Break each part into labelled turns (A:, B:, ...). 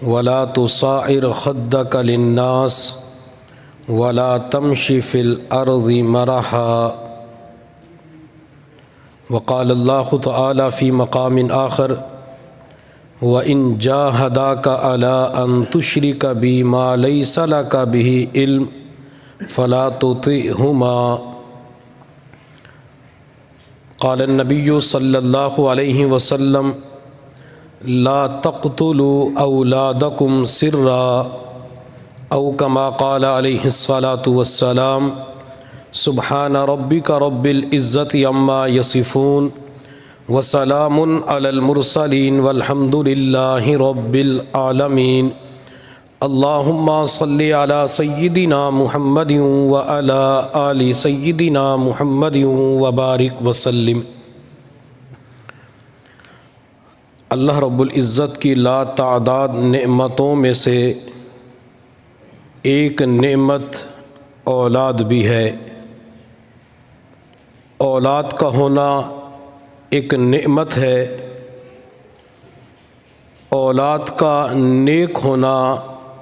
A: ولا تصاعر خدك للناس ولا تمش في الأرض مرحا۔ وقال الله تعالى في مقام آخر وَإِن جَاهَدَاكَ عَلَىٰ أَن تُشْرِكَ بِي مَا لَيْسَ لَكَ بِهِ عِلْمٌ فَلَا تُطِعْهُمَا۔ قال النبي صلی اللہ علیہ وسلم لا تقتلوا أولادكم سرا، أو كما قال عليه الصلاة والسلام سبحان ربك رب العزة عما يصفون وسلام علی المرسلین والحمد للہ رب العالمین۔ اللہم صلی علی سیدنا محمد وعلی آل سیدنا محمد وبارک وسلم۔ اللہ رب العزت کی لا تعداد نعمتوں میں سے ایک نعمت اولاد بھی ہے۔ اولاد کا ہونا ایک نعمت ہے، اولاد کا نیک ہونا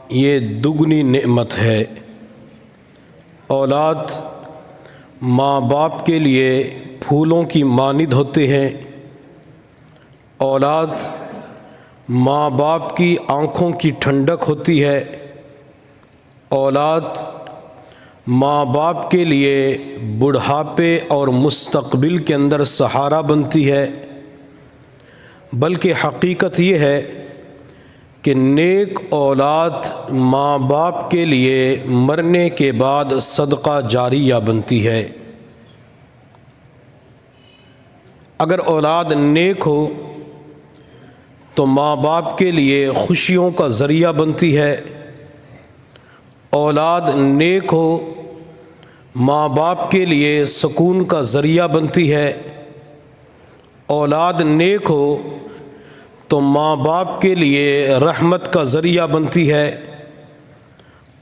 A: یہ دگنی نعمت ہے۔ اولاد ماں باپ کے لیے پھولوں کی مانند ہوتے ہیں۔ اولاد ماں باپ کی آنکھوں کی ٹھنڈک ہوتی ہے۔ اولاد ماں باپ کے لیے بڑھاپے اور مستقبل کے اندر سہارا بنتی ہے۔ بلکہ حقیقت یہ ہے کہ نیک اولاد ماں باپ کے لیے مرنے کے بعد صدقہ جاریہ بنتی ہے۔ اگر اولاد نیک ہو تو ماں باپ کے لیے خوشیوں کا ذریعہ بنتی ہے۔ اولاد نیک ہو ماں باپ کے لیے سکون کا ذریعہ بنتی ہے۔ اولاد نیک ہو تو ماں باپ کے لیے رحمت کا ذریعہ بنتی ہے۔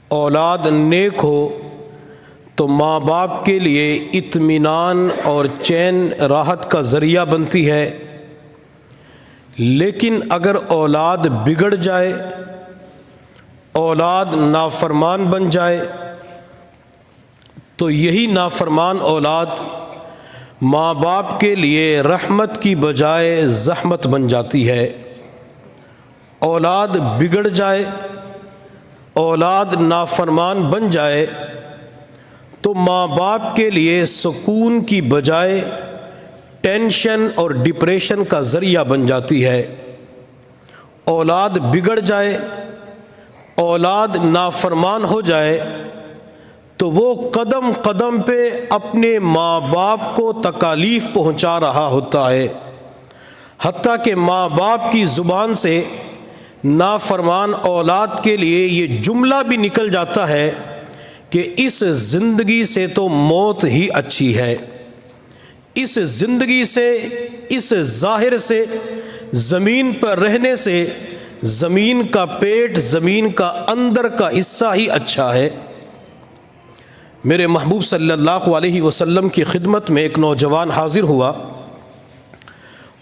A: اولاد نیک ہو تو ماں باپ کے لیے اطمینان اور چین راحت کا ذریعہ بنتی ہے۔ لیکن اگر اولاد بگڑ جائے، اولاد نافرمان بن جائے تو یہی نافرمان اولاد ماں باپ کے لیے رحمت کی بجائے زحمت بن جاتی ہے۔ اولاد بگڑ جائے، اولاد نافرمان بن جائے تو ماں باپ کے لیے سکون کی بجائے ٹینشن اور ڈپریشن کا ذریعہ بن جاتی ہے۔ اولاد بگڑ جائے، اولاد نافرمان ہو جائے تو وہ قدم قدم پہ اپنے ماں باپ کو تکالیف پہنچا رہا ہوتا ہے، حتیٰ کہ ماں باپ کی زبان سے نافرمان اولاد کے لیے یہ جملہ بھی نکل جاتا ہے کہ اس زندگی سے تو موت ہی اچھی ہے۔ اس زندگی سے، اس ظاہر سے، زمین پر رہنے سے زمین کا پیٹ، زمین کا اندر کا حصہ ہی اچھا ہے۔ میرے محبوب صلی اللہ علیہ وسلم کی خدمت میں ایک نوجوان حاضر ہوا۔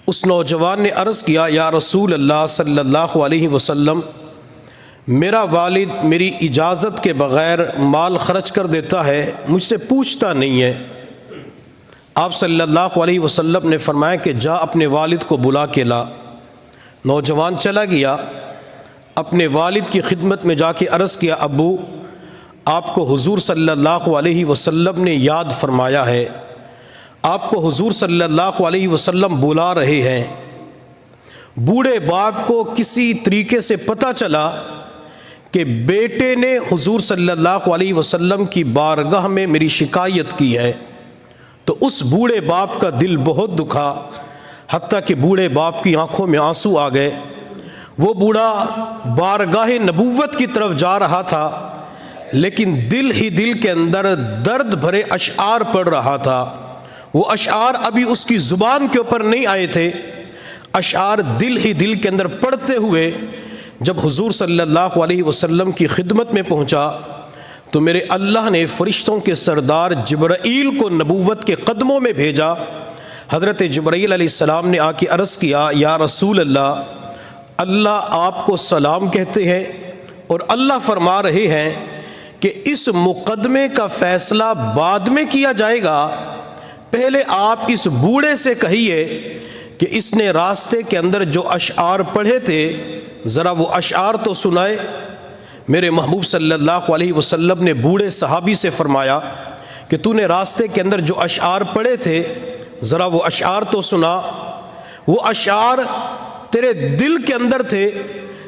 A: اس نوجوان نے عرض کیا یا رسول اللہ صلی اللہ علیہ وسلم، میرا والد میری اجازت کے بغیر مال خرچ کر دیتا ہے، مجھ سے پوچھتا نہیں ہے۔ آپ صلی اللہ علیہ وسلم نے فرمایا کہ جا اپنے والد کو بلا کے لا۔ نوجوان چلا گیا، اپنے والد کی خدمت میں جا کے عرض کیا ابو، آپ کو حضور صلی اللہ علیہ وسلم نے یاد فرمایا ہے، آپ کو حضور صلی اللہ علیہ وسلم بلا رہے ہیں۔ بوڑھے باپ کو کسی طریقے سے پتہ چلا کہ بیٹے نے حضور صلی اللہ علیہ وسلم کی بارگاہ میں میری شکایت کی ہے، تو اس بوڑھے باپ کا دل بہت دکھا، حتیٰ کہ بوڑھے باپ کی آنکھوں میں آنسو آ گئے۔ وہ بوڑھا بارگاہ نبوت کی طرف جا رہا تھا، لیکن دل ہی دل کے اندر درد بھرے اشعار پڑھ رہا تھا۔ وہ اشعار ابھی اس کی زبان کے اوپر نہیں آئے تھے، اشعار دل ہی دل کے اندر پڑھتے ہوئے جب حضور صلی اللہ علیہ وسلم کی خدمت میں پہنچا تو میرے اللہ نے فرشتوں کے سردار جبرائیل کو نبوت کے قدموں میں بھیجا۔ حضرت جبرائیل علیہ السلام نے آ کے عرض کیا یا رسول اللہ، اللہ آپ کو سلام کہتے ہیں اور اللہ فرما رہے ہیں کہ اس مقدمے کا فیصلہ بعد میں کیا جائے گا، پہلے آپ اس بوڑھے سے کہیے کہ اس نے راستے کے اندر جو اشعار پڑھے تھے ذرا وہ اشعار تو سنائے۔ میرے محبوب صلی اللہ علیہ وسلم نے بوڑھے صحابی سے فرمایا کہ تو نے راستے کے اندر جو اشعار پڑھے تھے ذرا وہ اشعار تو سنا۔ وہ اشعار تیرے دل کے اندر تھے،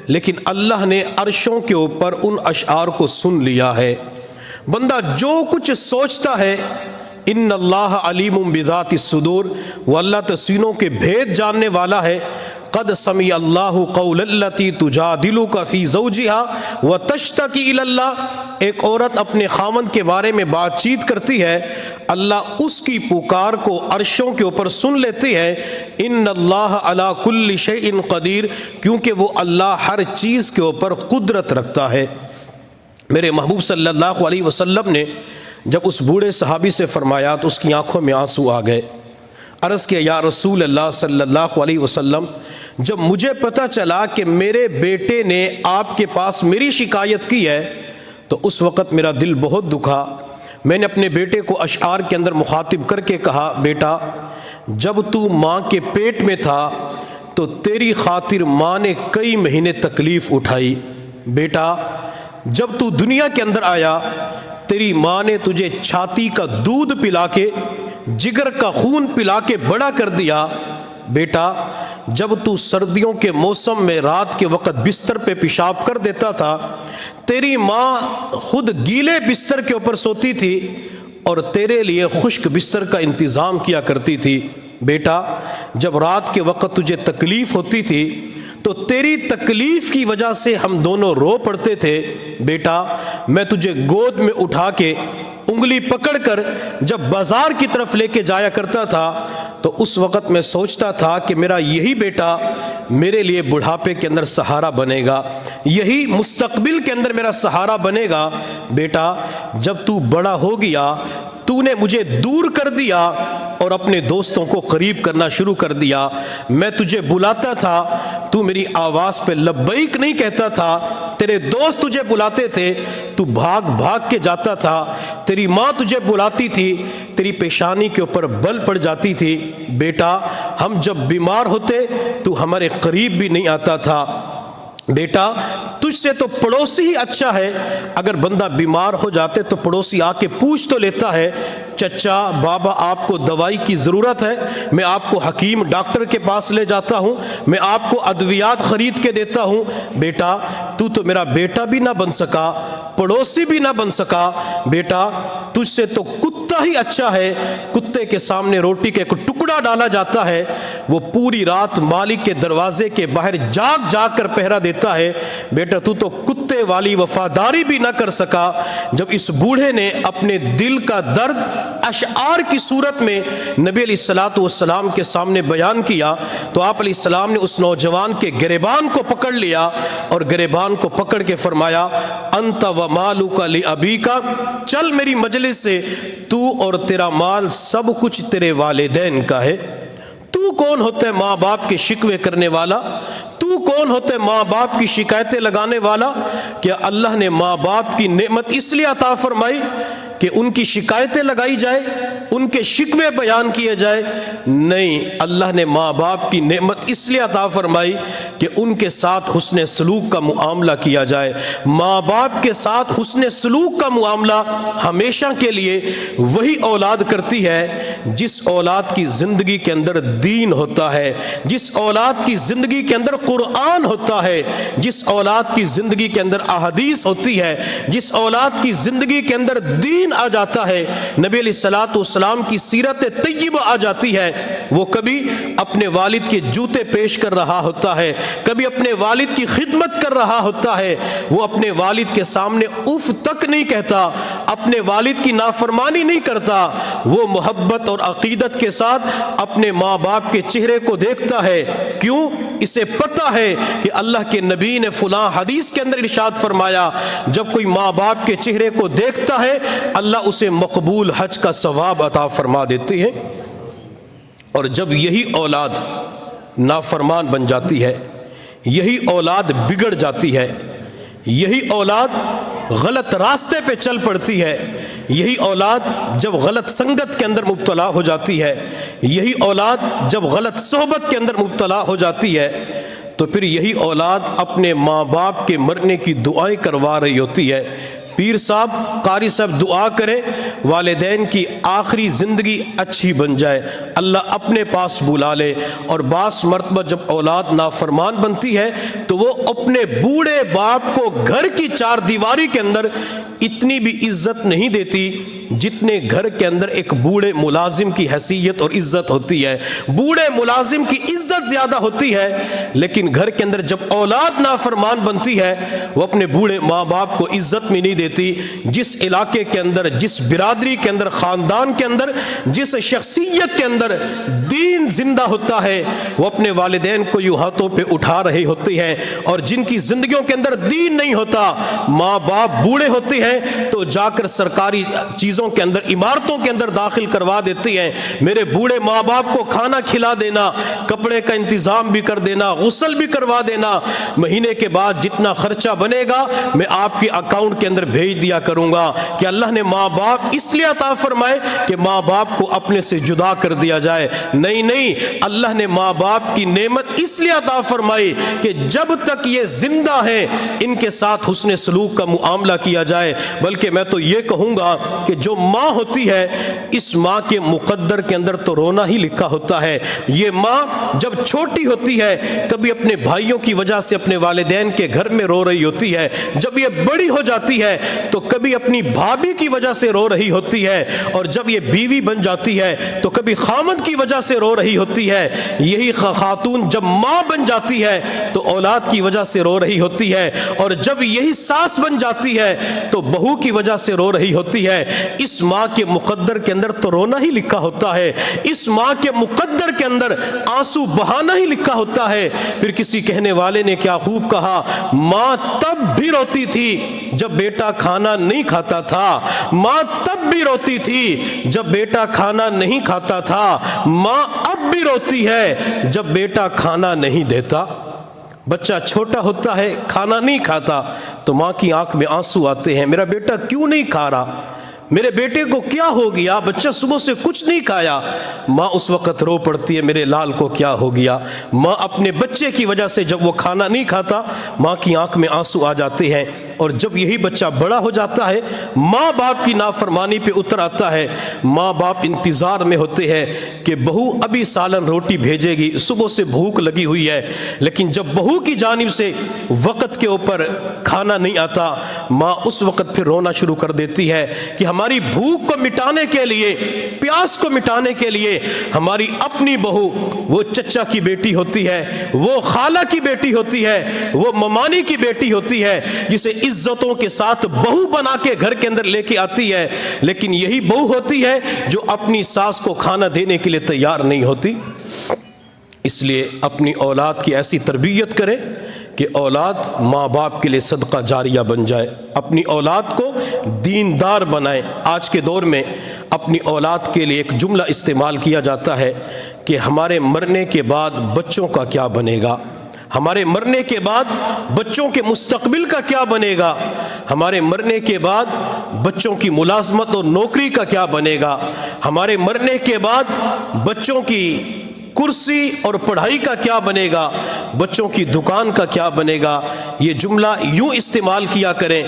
A: لیکن اللہ نے عرشوں کے اوپر ان اشعار کو سن لیا ہے۔ بندہ جو کچھ سوچتا ہے، ان اللہ علیم بذات الصدور، وہ اللہ تو سینوں کے بھید جاننے والا ہے۔ قد سمع اللہ قول التی تجادلک فی زوجها وتشتکی الی اللہ، ایک عورت اپنے خاوند کے بارے میں بات چیت کرتی ہے، اللہ اس کی پکار کو عرشوں کے اوپر سن لیتے ہیں۔ ان اللہ علی کل شیء قدیر، کیونکہ وہ اللہ ہر چیز کے اوپر قدرت رکھتا ہے۔ میرے محبوب صلی اللہ علیہ وسلم نے جب اس بوڑھے صحابی سے فرمایا تو اس کی آنکھوں میں آنسو آ گئے۔ عرض کیا یا رسول اللہ صلی اللہ علیہ وسلم، جب مجھے پتہ چلا کہ میرے بیٹے نے آپ کے پاس میری شکایت کی ہے تو اس وقت میرا دل بہت دکھا۔ میں نے اپنے بیٹے کو اشعار کے اندر مخاطب کر کے کہا، بیٹا جب تو ماں کے پیٹ میں تھا تو تیری خاطر ماں نے کئی مہینے تکلیف اٹھائی، بیٹا جب تو دنیا کے اندر آیا تیری ماں نے تجھے چھاتی کا دودھ پلا کے، جگر کا خون پلا کے بڑا کر دیا، بیٹا جب تو سردیوں کے موسم میں رات کے وقت بستر پہ پیشاب کر دیتا تھا تیری ماں خود گیلے بستر کے اوپر سوتی تھی اور تیرے لیے خشک بستر کا انتظام کیا کرتی تھی، بیٹا جب رات کے وقت تجھے تکلیف ہوتی تھی تو تیری تکلیف کی وجہ سے ہم دونوں رو پڑتے تھے، بیٹا میں تجھے گود میں اٹھا کے انگلی پکڑ کر جب بازار کی طرف لے کے جایا کرتا تھا تو اس وقت میں سوچتا تھا کہ میرا یہی بیٹا میرے لیے بڑھاپے کے اندر سہارا بنے گا، یہی مستقبل کے اندر میرا سہارا بنے گا۔ بیٹا جب تو بڑا ہو گیا تو نے مجھے دور کر دیا اور اپنے دوستوں کو قریب کرنا شروع کر دیا، میں تجھے بلاتا تھا تو میری آواز پہ لبیک نہیں کہتا تھا، تیرے دوست تجھے بلاتے تھے تو بھاگ بھاگ کے جاتا تھا، تیری ماں تجھے بلاتی تھی تیری پیشانی کے اوپر بل پڑ جاتی تھی، بیٹا ہم جب بیمار ہوتے تو ہمارے قریب بھی نہیں آتا تھا، بیٹا تجھ سے تو پڑوسی ہی اچھا ہے، اگر بندہ بیمار ہو جاتے تو پڑوسی آ کے پوچھ تو لیتا ہے، چچا بابا آپ کو دوائی کی ضرورت ہے، میں آپ کو حکیم ڈاکٹر کے پاس لے جاتا ہوں، میں آپ کو ادویات خرید کے دیتا ہوں، بیٹا تو میرا بیٹا بھی نہ بن سکا، پڑوسی بھی نہ بن سکا، بیٹا تجھ سے تو کتا ہی اچھا ہے، کتے کے سامنے روٹی کا ایک ٹکڑا ڈالا جاتا ہے وہ پوری رات مالک کے دروازے کے باہر جاگ جاگ کر پہرا دیتا ہے، بیٹا تو کتے والی وفاداری بھی نہ کر سکا۔ جب اس بوڑھے نے اپنے دل کا درد اشعار کی صورت میں نبی علیہ الصلوۃ والسلام کے سامنے بیان کیا تو آپ علیہ السلام نے اس نوجوان کے گریبان کو پکڑ لیا اور گریبان کو پکڑ کے فرمایا، انت و مالک لابیک، چل میری مجلس سے، تو اور تیرا مال سب کچھ تیرے والدین کا ہے۔ تو کون ہوتا ہے ماں باپ کے شکوے کرنے والا؟ تو کون ہوتا ہے ماں باپ کی شکایتیں لگانے والا؟ کیا اللہ نے ماں باپ کی نعمت اس لیے عطا فرمائی کہ ان کی شکایتیں لگائی جائے، ان کے شکوے بیان کیے جائے؟ نہیں، اللہ نے ماں باپ کی نعمت اس لیے عطا فرمائی کہ ان کے ساتھ حسن سلوک کا معاملہ کیا جائے۔ ماں باپ کے ساتھ حسن سلوک کا معاملہ ہمیشہ کے لیے وہی اولاد کرتی ہے جس اولاد کی زندگی کے اندر دین ہوتا ہے، جس اولاد کی زندگی کے اندر قرآن ہوتا ہے، جس اولاد کی زندگی کے اندر احادیث ہوتی ہے، جس اولاد کی زندگی کے اندر دین آ جاتا ہے، نبی علیہ الصلوۃ والسلام کی سیرت طیبہ آ جاتی ہے۔ وہ کبھی اپنے والد کے جوتے پیش کر رہا ہوتا ہے، کبھی اپنے والد کی خدمت کر رہا ہوتا ہے، وہ اپنے والد کے سامنے اف تک نہیں کہتا، اپنے والد کی نافرمانی نہیں کرتا، وہ محبت اور عقیدت کے ساتھ اپنے ماں باپ کے چہرے کو دیکھتا ہے۔ کیوں؟ اسے پتہ ہے کہ اللہ کے نبی نے فلاں حدیث کے اندر ارشاد فرمایا، جب کوئی ماں باپ کے چہرے کو دیکھتا ہے اللہ اسے مقبول حج کا ثواب عطا فرما دیتے ہیں۔ اور جب یہی اولاد نافرمان بن جاتی ہے، یہی اولاد بگڑ جاتی ہے، یہی اولاد غلط راستے پہ چل پڑتی ہے، یہی اولاد جب غلط سنگت کے اندر مبتلا ہو جاتی ہے، یہی اولاد جب غلط صحبت کے اندر مبتلا ہو جاتی ہے، تو پھر یہی اولاد اپنے ماں باپ کے مرنے کی دعائیں کروا رہی ہوتی ہے۔ پیر صاحب، قاری صاحب دعا کریں والدین کی آخری زندگی اچھی بن جائے، اللہ اپنے پاس بلا لے۔ اور بعض مرتبہ جب اولاد نافرمان بنتی ہے تو وہ اپنے بوڑھے باپ کو گھر کی چار دیواری کے اندر اتنی بھی عزت نہیں دیتی جتنے گھر کے اندر ایک بوڑھے ملازم کی حیثیت اور عزت ہوتی ہے۔ بوڑھے ملازم کی عزت زیادہ ہوتی ہے، لیکن گھر کے اندر جب اولاد نافرمان بنتی ہے وہ اپنے بوڑھے ماں باپ کو عزت میں نہیں دیتی۔ جس علاقے کے اندر، جس برادری کے اندر، خاندان کے اندر، جس شخصیت کے اندر دین زندہ ہوتا ہے وہ اپنے والدین کو یوں ہاتھوں پہ اٹھا رہے ہوتے ہیں، اور جن کی زندگیوں کے اندر دین نہیں ہوتا، ماں باپ بوڑھے ہوتے ہیں تو جا کر سرکاری چیزوں کے اندر، عمارتوں کے اندر داخل کروا دیتی ہیں۔ میرے بوڑھے ماں باپ کو کھانا کھلا دینا، کپڑے کا انتظام بھی کر دینا، غسل بھی کروا دینا، مہینے کے بعد جتنا خرچہ بنے گا میں آپ کے اکاؤنٹ کے اندر بھیج دیا کروں گا۔ کہ اللہ نے ماں باپ اس لیے عطا فرمائے کہ ماں باپ کو اپنے سے جدا کر دیا جائے؟ نہیں، اللہ نے ماں باپ کی نعمت اس لیے عطا فرمائی کہ جب تک یہ زندہ ہیں ان کے ساتھ حسن سلوک کا معاملہ کیا جائے۔ بلکہ میں تو یہ کہوں گا کہ جو ماں ہوتی ہے اس ماں کے مقدر کے اندر تو رونا ہی لکھا ہوتا ہے۔ یہ ماں جب چھوٹی ہوتی ہے کبھی اپنے بھائیوں کی وجہ سے اپنے والدین کے گھر میں رو رہی ہوتی ہے، جب یہ بڑی ہو جاتی ہے تو کبھی اپنی بھابھی کی وجہ سے رو رہی ہوتی ہے، اور جب یہ بیوی بن جاتی ہے تو کبھی خامد کی وجہ سے رو رہی ہوتی ہے۔ یہی خاتون جب ماں بن جاتی ہے تو اولاد کی وجہ سے رو رہی ہوتی ہے، اور جب یہی ساس بن جاتی ہے تو بہو کی وجہ سے رو رہی ہوتی ہے۔ اس ماں کے مقدر کے اندر تو رونا ہی لکھا ہوتا ہے، اس ماں کے مقدر کے اندر آنسو بہانا ہی لکھا ہوتا ہے۔ پھر کسی کہنے والے نے کیا خوب کہا، ماں تب بھی روتی تھی جب بیٹا کھانا نہیں کھاتا تھا، ماں تب بھی روتی تھی جب بیٹا کھانا نہیں کھاتا تھا، ماں اب بھی روتی ہے جب بیٹا کھانا نہیں دیتا۔ بچہ چھوٹا ہوتا ہے، کھانا نہیں کھاتا تو ماں کی آنکھ میں آنسو آتے ہیں، میرا بیٹا کیوں نہیں کھا رہا، میرے بیٹے کو کیا ہو گیا، بچہ صبح سے کچھ نہیں کھایا۔ ماں اس وقت رو پڑتی ہے، میرے لال کو کیا ہو گیا۔ ماں اپنے بچے کی وجہ سے جب وہ کھانا نہیں کھاتا ماں کی آنکھ میں آنسو آ جاتے ہیں، اور جب یہی بچہ بڑا ہو جاتا ہے ماں باپ کی نافرمانی پہ اتر آتا ہے، ماں باپ انتظار میں ہوتے ہیں کہ بہو ابھی سالن روٹی بھیجے گی، صبح سے بھوک لگی ہوئی ہے، لیکن جب بہو کی جانب سے وقت کے اوپر کھانا نہیں آتا ماں اس وقت پھر رونا شروع کر دیتی ہے کہ ہماری بھوک کو مٹانے کے لیے، پیاس کو مٹانے کے لیے ہماری اپنی بہو، وہ چچا کی بیٹی ہوتی ہے، وہ خالہ کی بیٹی ہوتی ہے، وہ ممانی کی بیٹی ہوتی ہے، جسے عزتوں کے ساتھ بہو بنا کے گھر کے اندر لے کے آتی ہے، لیکن یہی بہو ہوتی ہے جو اپنی ساس کو کھانا دینے کے لیے تیار نہیں ہوتی۔ اس لیے اپنی اولاد کی ایسی تربیت کریں کہ اولاد ماں باپ کے لیے صدقہ جاریہ بن جائے، اپنی اولاد کو دیندار بنائیں۔ آج کے دور میں اپنی اولاد کے لیے ایک جملہ استعمال کیا جاتا ہے کہ ہمارے مرنے کے بعد بچوں کا کیا بنے گا، ہمارے مرنے کے بعد بچوں کے مستقبل کا کیا بنے گا، ہمارے مرنے کے بعد بچوں کی ملازمت اور نوکری کا کیا بنے گا، ہمارے مرنے کے بعد بچوں کی کرسی اور پڑھائی کا کیا بنے گا، بچوں کی دکان کا کیا بنے گا۔ یہ جملہ یوں استعمال کیا کریں،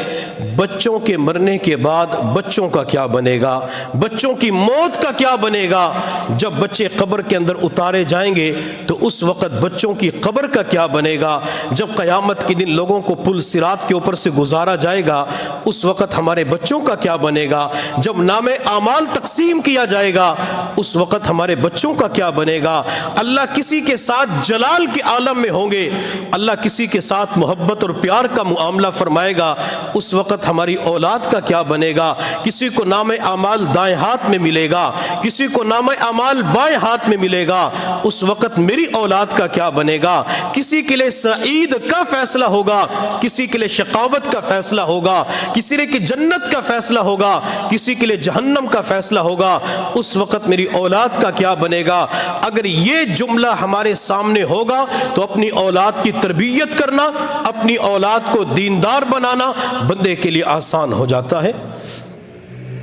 A: بچوں کے مرنے کے بعد بچوں کا کیا بنے گا، بچوں کی موت کا کیا بنے گا۔ جب بچے قبر کے اندر اتارے جائیں گے تو اس وقت بچوں کی قبر کا کیا بنے گا۔ جب قیامت کے دن لوگوں کو پل صراط کے اوپر سے گزارا جائے گا اس وقت ہمارے بچوں کا کیا بنے گا۔ جب نام اعمال تقسیم کیا جائے گا اس وقت ہمارے بچوں کا کیا بنے گا۔ اللہ کسی کے ساتھ جلال کے عالم میں ہوں گے، اللہ کسی کے ساتھ محبت اور پیار کا معاملہ فرمائے گا، اس وقت ہماری اولاد کا کیا بنے گا۔ کسی کو نام اعمال دائیں ہاتھ میں ملے گا، کسی کو نام اعمال بائیں ہاتھ میں ملے گا، اس وقت میری اولاد کا کیا بنے گا۔ کسی کے لیے سعید کا فیصلہ ہوگا، کسی کے لیے شقاوت کا فیصلہ ہوگا، کسی کے جنت کا فیصلہ ہوگا، کسی کے لیے جہنم کا فیصلہ ہوگا، اس وقت میری اولاد کا کیا بنے گا۔ اگر یہ جملہ ہمارے سامنے ہوگا تو اپنی اولاد کی تربیت کرنا، اپنی اولاد کو دیندار بنانا بندے کے لیے آسان ہو جاتا ہے۔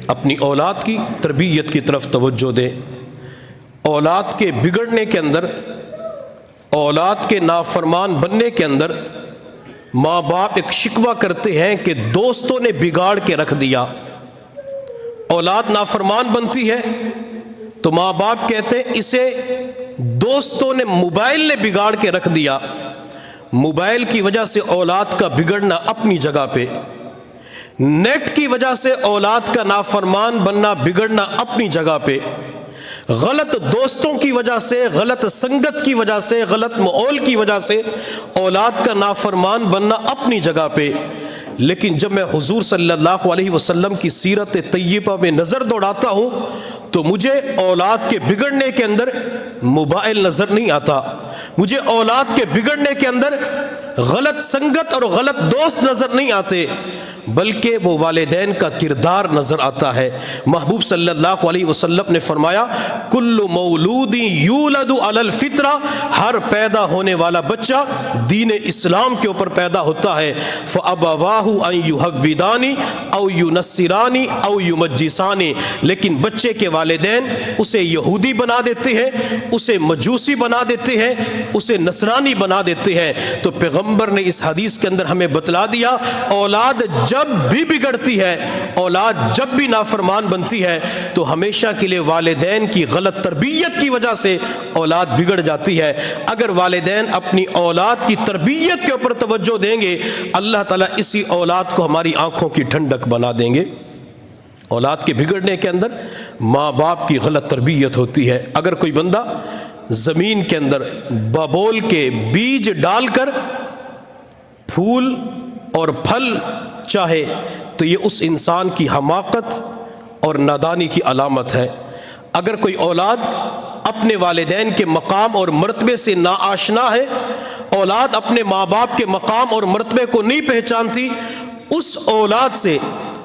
A: اپنی اولاد کی تربیت کی طرف توجہ دیں۔ اولاد کے بگڑنے کے اندر، اولاد کے نافرمان بننے کے اندر ماں باپ ایک شکوہ کرتے ہیں کہ دوستوں نے بگاڑ کے رکھ دیا۔ اولاد نافرمان بنتی ہے تو ماں باپ کہتے ہیں اسے دوستوں نے، موبائل نے بگاڑ کے رکھ دیا۔ موبائل کی وجہ سے اولاد کا بگڑنا اپنی جگہ پہ، نیٹ کی وجہ سے اولاد کا نافرمان بننا بگڑنا اپنی جگہ پہ، غلط دوستوں کی وجہ سے، غلط سنگت کی وجہ سے، غلط ماحول کی وجہ سے اولاد کا نافرمان بننا اپنی جگہ پہ۔ لیکن جب میں حضور صلی اللہ علیہ وسلم کی سیرت طیبہ میں نظر دوڑاتا ہوں تو مجھے اولاد کے بگڑنے کے اندر موبائل نظر نہیں آتا، مجھے اولاد کے بگڑنے کے اندر غلط سنگت اور غلط دوست نظر نہیں آتے، بلکہ وہ والدین کا کردار نظر آتا ہے۔ محبوب صلی اللہ علیہ وسلم نے فرمایا کل مولود یولد علی الفطرہ، ہر پیدا ہونے والا بچہ دین اسلام کے اوپر پیدا ہوتا ہے۔ فابواہ ان یہودانی او ینصرانی او یمجسانی، لیکن بچے کے والدین اسے یہودی بنا دیتے ہیں، اسے مجوسی بنا دیتے ہیں، اسے نصرانی بنا دیتے ہیں۔ تو پیغمبر نے اس حدیث کے اندر ہمیں بتلا دیا اولاد جب بھی بگڑتی ہے، اولاد جب بھی نافرمان بنتی ہے تو ہمیشہ کے لیے والدین کی غلط تربیت کی وجہ سے اولاد بگڑ جاتی ہے۔ اگر والدین اپنی اولاد کی تربیت کے اوپر توجہ دیں گے، اللہ تعالیٰ اسی اولاد کو ہماری آنکھوں کی ٹھنڈک بنا دیں گے۔ اولاد کے بگڑنے کے اندر ماں باپ کی غلط تربیت ہوتی ہے۔ اگر کوئی بندہ زمین کے اندر ببول کے بیج ڈال کر پھول اور پھل چاہے تو یہ اس انسان کی حماقت اور نادانی کی علامت ہے۔ اگر کوئی اولاد اپنے والدین کے مقام اور مرتبے سے ناآشنا ہے، اولاد اپنے ماں باپ کے مقام اور مرتبے کو نہیں پہچانتی، اس اولاد سے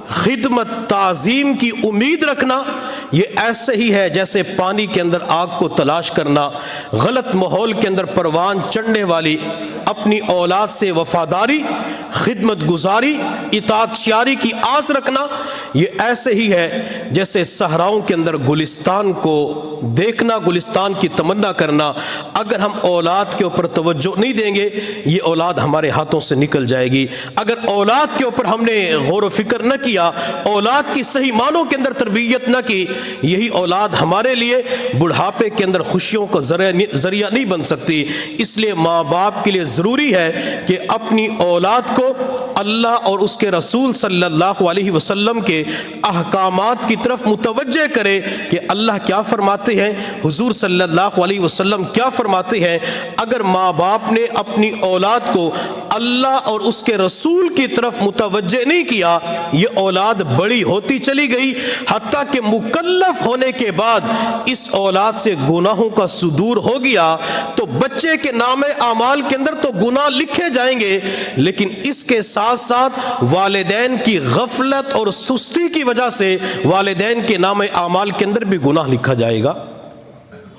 A: خدمت تعظیم کی امید رکھنا یہ ایسے ہی ہے جیسے پانی کے اندر آگ کو تلاش کرنا۔ غلط ماحول کے اندر پروان چڑھنے والی اپنی اولاد سے وفاداری، خدمت گزاری، اطاعت شیاری کی آس رکھنا یہ ایسے ہی ہے جیسے صحراؤں کے اندر گلستان کو دیکھنا، گلستان کی تمنا کرنا۔ اگر ہم اولاد کے اوپر توجہ نہیں دیں گے یہ اولاد ہمارے ہاتھوں سے نکل جائے گی۔ اگر اولاد کے اوپر ہم نے غور و فکر نہ کیا، اولاد کی صحیح معنوں کے اندر تربیت نہ کی، یہی اولاد ہمارے لیے بڑھاپے کے اندر خوشیوں کا ذریعہ نہیں بن سکتی۔ اس لیے ماں باپ کے لیے ضروری ہے کہ اپنی اولاد کو اللہ اور اس کے رسول صلی اللہ علیہ وسلم کے احکامات کی طرف متوجہ کرے کہ اللہ کیا فرماتے ہیں، حضور صلی اللہ علیہ وسلم کیا فرماتے ہیں۔ اگر ماں باپ نے اپنی اولاد کو اللہ اور اس کے رسول کی طرف متوجہ نہیں کیا، یہ اولاد بڑی ہوتی چلی گئی، حتیٰ کہ مکلف ہونے کے بعد اس اولاد سے گناہوں کا صدور ہو گیا تو بچے کے نام اعمال کے اندر تو گناہ لکھے جائیں گے، لیکن اس کے ساتھ ساتھ والدین کی غفلت اور سستی کی وجہ سے والدین کے نام اعمال کے اندر بھی گناہ لکھا جائے گا۔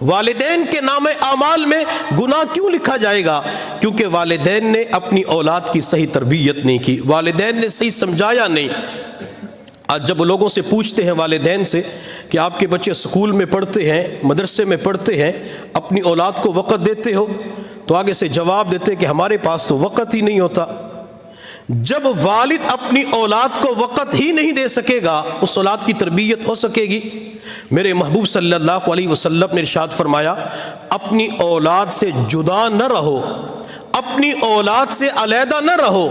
A: والدین کے نام اعمال میں گناہ کیوں لکھا جائے گا؟ کیونکہ والدین نے اپنی اولاد کی صحیح تربیت نہیں کی، والدین نے صحیح سمجھایا نہیں۔ آج جب لوگوں سے پوچھتے ہیں والدین سے کہ آپ کے بچے اسکول میں پڑھتے ہیں، مدرسے میں پڑھتے ہیں، اپنی اولاد کو وقت دیتے ہو؟ تو آگے سے جواب دیتے کہ ہمارے پاس تو وقت ہی نہیں ہوتا۔ جب والد اپنی اولاد کو وقت ہی نہیں دے سکے گا اس اولاد کی تربیت ہو سکے گی؟ میرے محبوب صلی اللہ علیہ وسلم نے ارشاد فرمایا اپنی اولاد سے جدا نہ رہو، اپنی اولاد سے علیحدہ نہ رہو،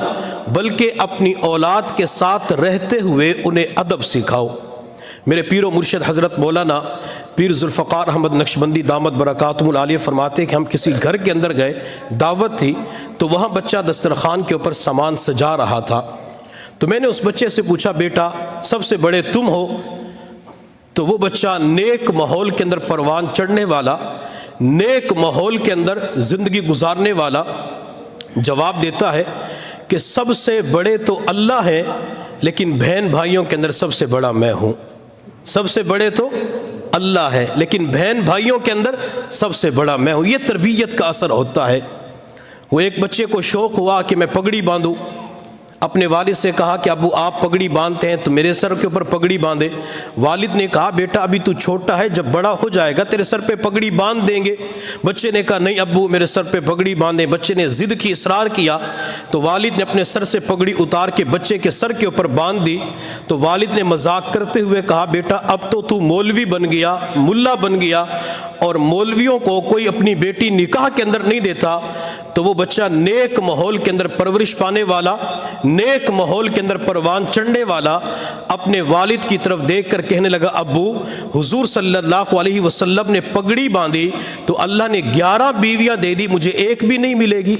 A: بلکہ اپنی اولاد کے ساتھ رہتے ہوئے انہیں ادب سکھاؤ۔ میرے پیر و مرشد حضرت مولانا پیر ذوالفقار احمد نقشبندی دامت برکاتہم العالیہ فرماتے کہ ہم کسی گھر کے اندر گئے، دعوت تھی، تو وہاں بچہ دسترخوان کے اوپر سامان سجا رہا تھا۔ تو میں نے اس بچے سے پوچھا بیٹا سب سے بڑے تم ہو؟ تو وہ بچہ نیک ماحول کے اندر پروان چڑھنے والا، نیک ماحول کے اندر زندگی گزارنے والا جواب دیتا ہے کہ سب سے بڑے تو اللہ ہیں، لیکن بہن بھائیوں کے اندر سب سے بڑا میں ہوں۔ سب سے بڑے تو اللہ ہے، لیکن بہن بھائیوں کے اندر سب سے بڑا میں ہوں۔ یہ تربیت کا اثر ہوتا ہے۔ وہ ایک بچے کو شوق ہوا کہ میں پگڑی باندھوں، اپنے والد سے کہا کہ ابو آپ پگڑی باندھتے ہیں تو میرے سر کے اوپر پگڑی باندھے۔ والد نے کہا بیٹا ابھی تو چھوٹا ہے، جب بڑا ہو جائے گا تیرے سر پہ پگڑی باندھ دیں گے۔ بچے نے کہا نہیں ابو میرے سر پہ پگڑی باندھیں۔ بچے نے ضد کی، اصرار کیا تو والد نے اپنے سر سے پگڑی اتار کے بچے کے سر کے اوپر باندھ دی۔ تو والد نے مذاق کرتے ہوئے کہا بیٹا اب تو مولوی بن گیا، ملا بن گیا، اور مولویوں کو کوئی اپنی بیٹی نکاح کے اندر نہیں دیتا۔ تو وہ بچہ نیک ماحول کے اندر پرورش پانے والا، نیک ماحول کے اندر پروان چڑھنے والا، اپنے والد کی طرف دیکھ کر کہنے لگا ابو حضور صلی اللہ علیہ وسلم نے پگڑی باندھی تو اللہ نے 11 بیویاں دے دی، مجھے ایک بھی نہیں ملے گی۔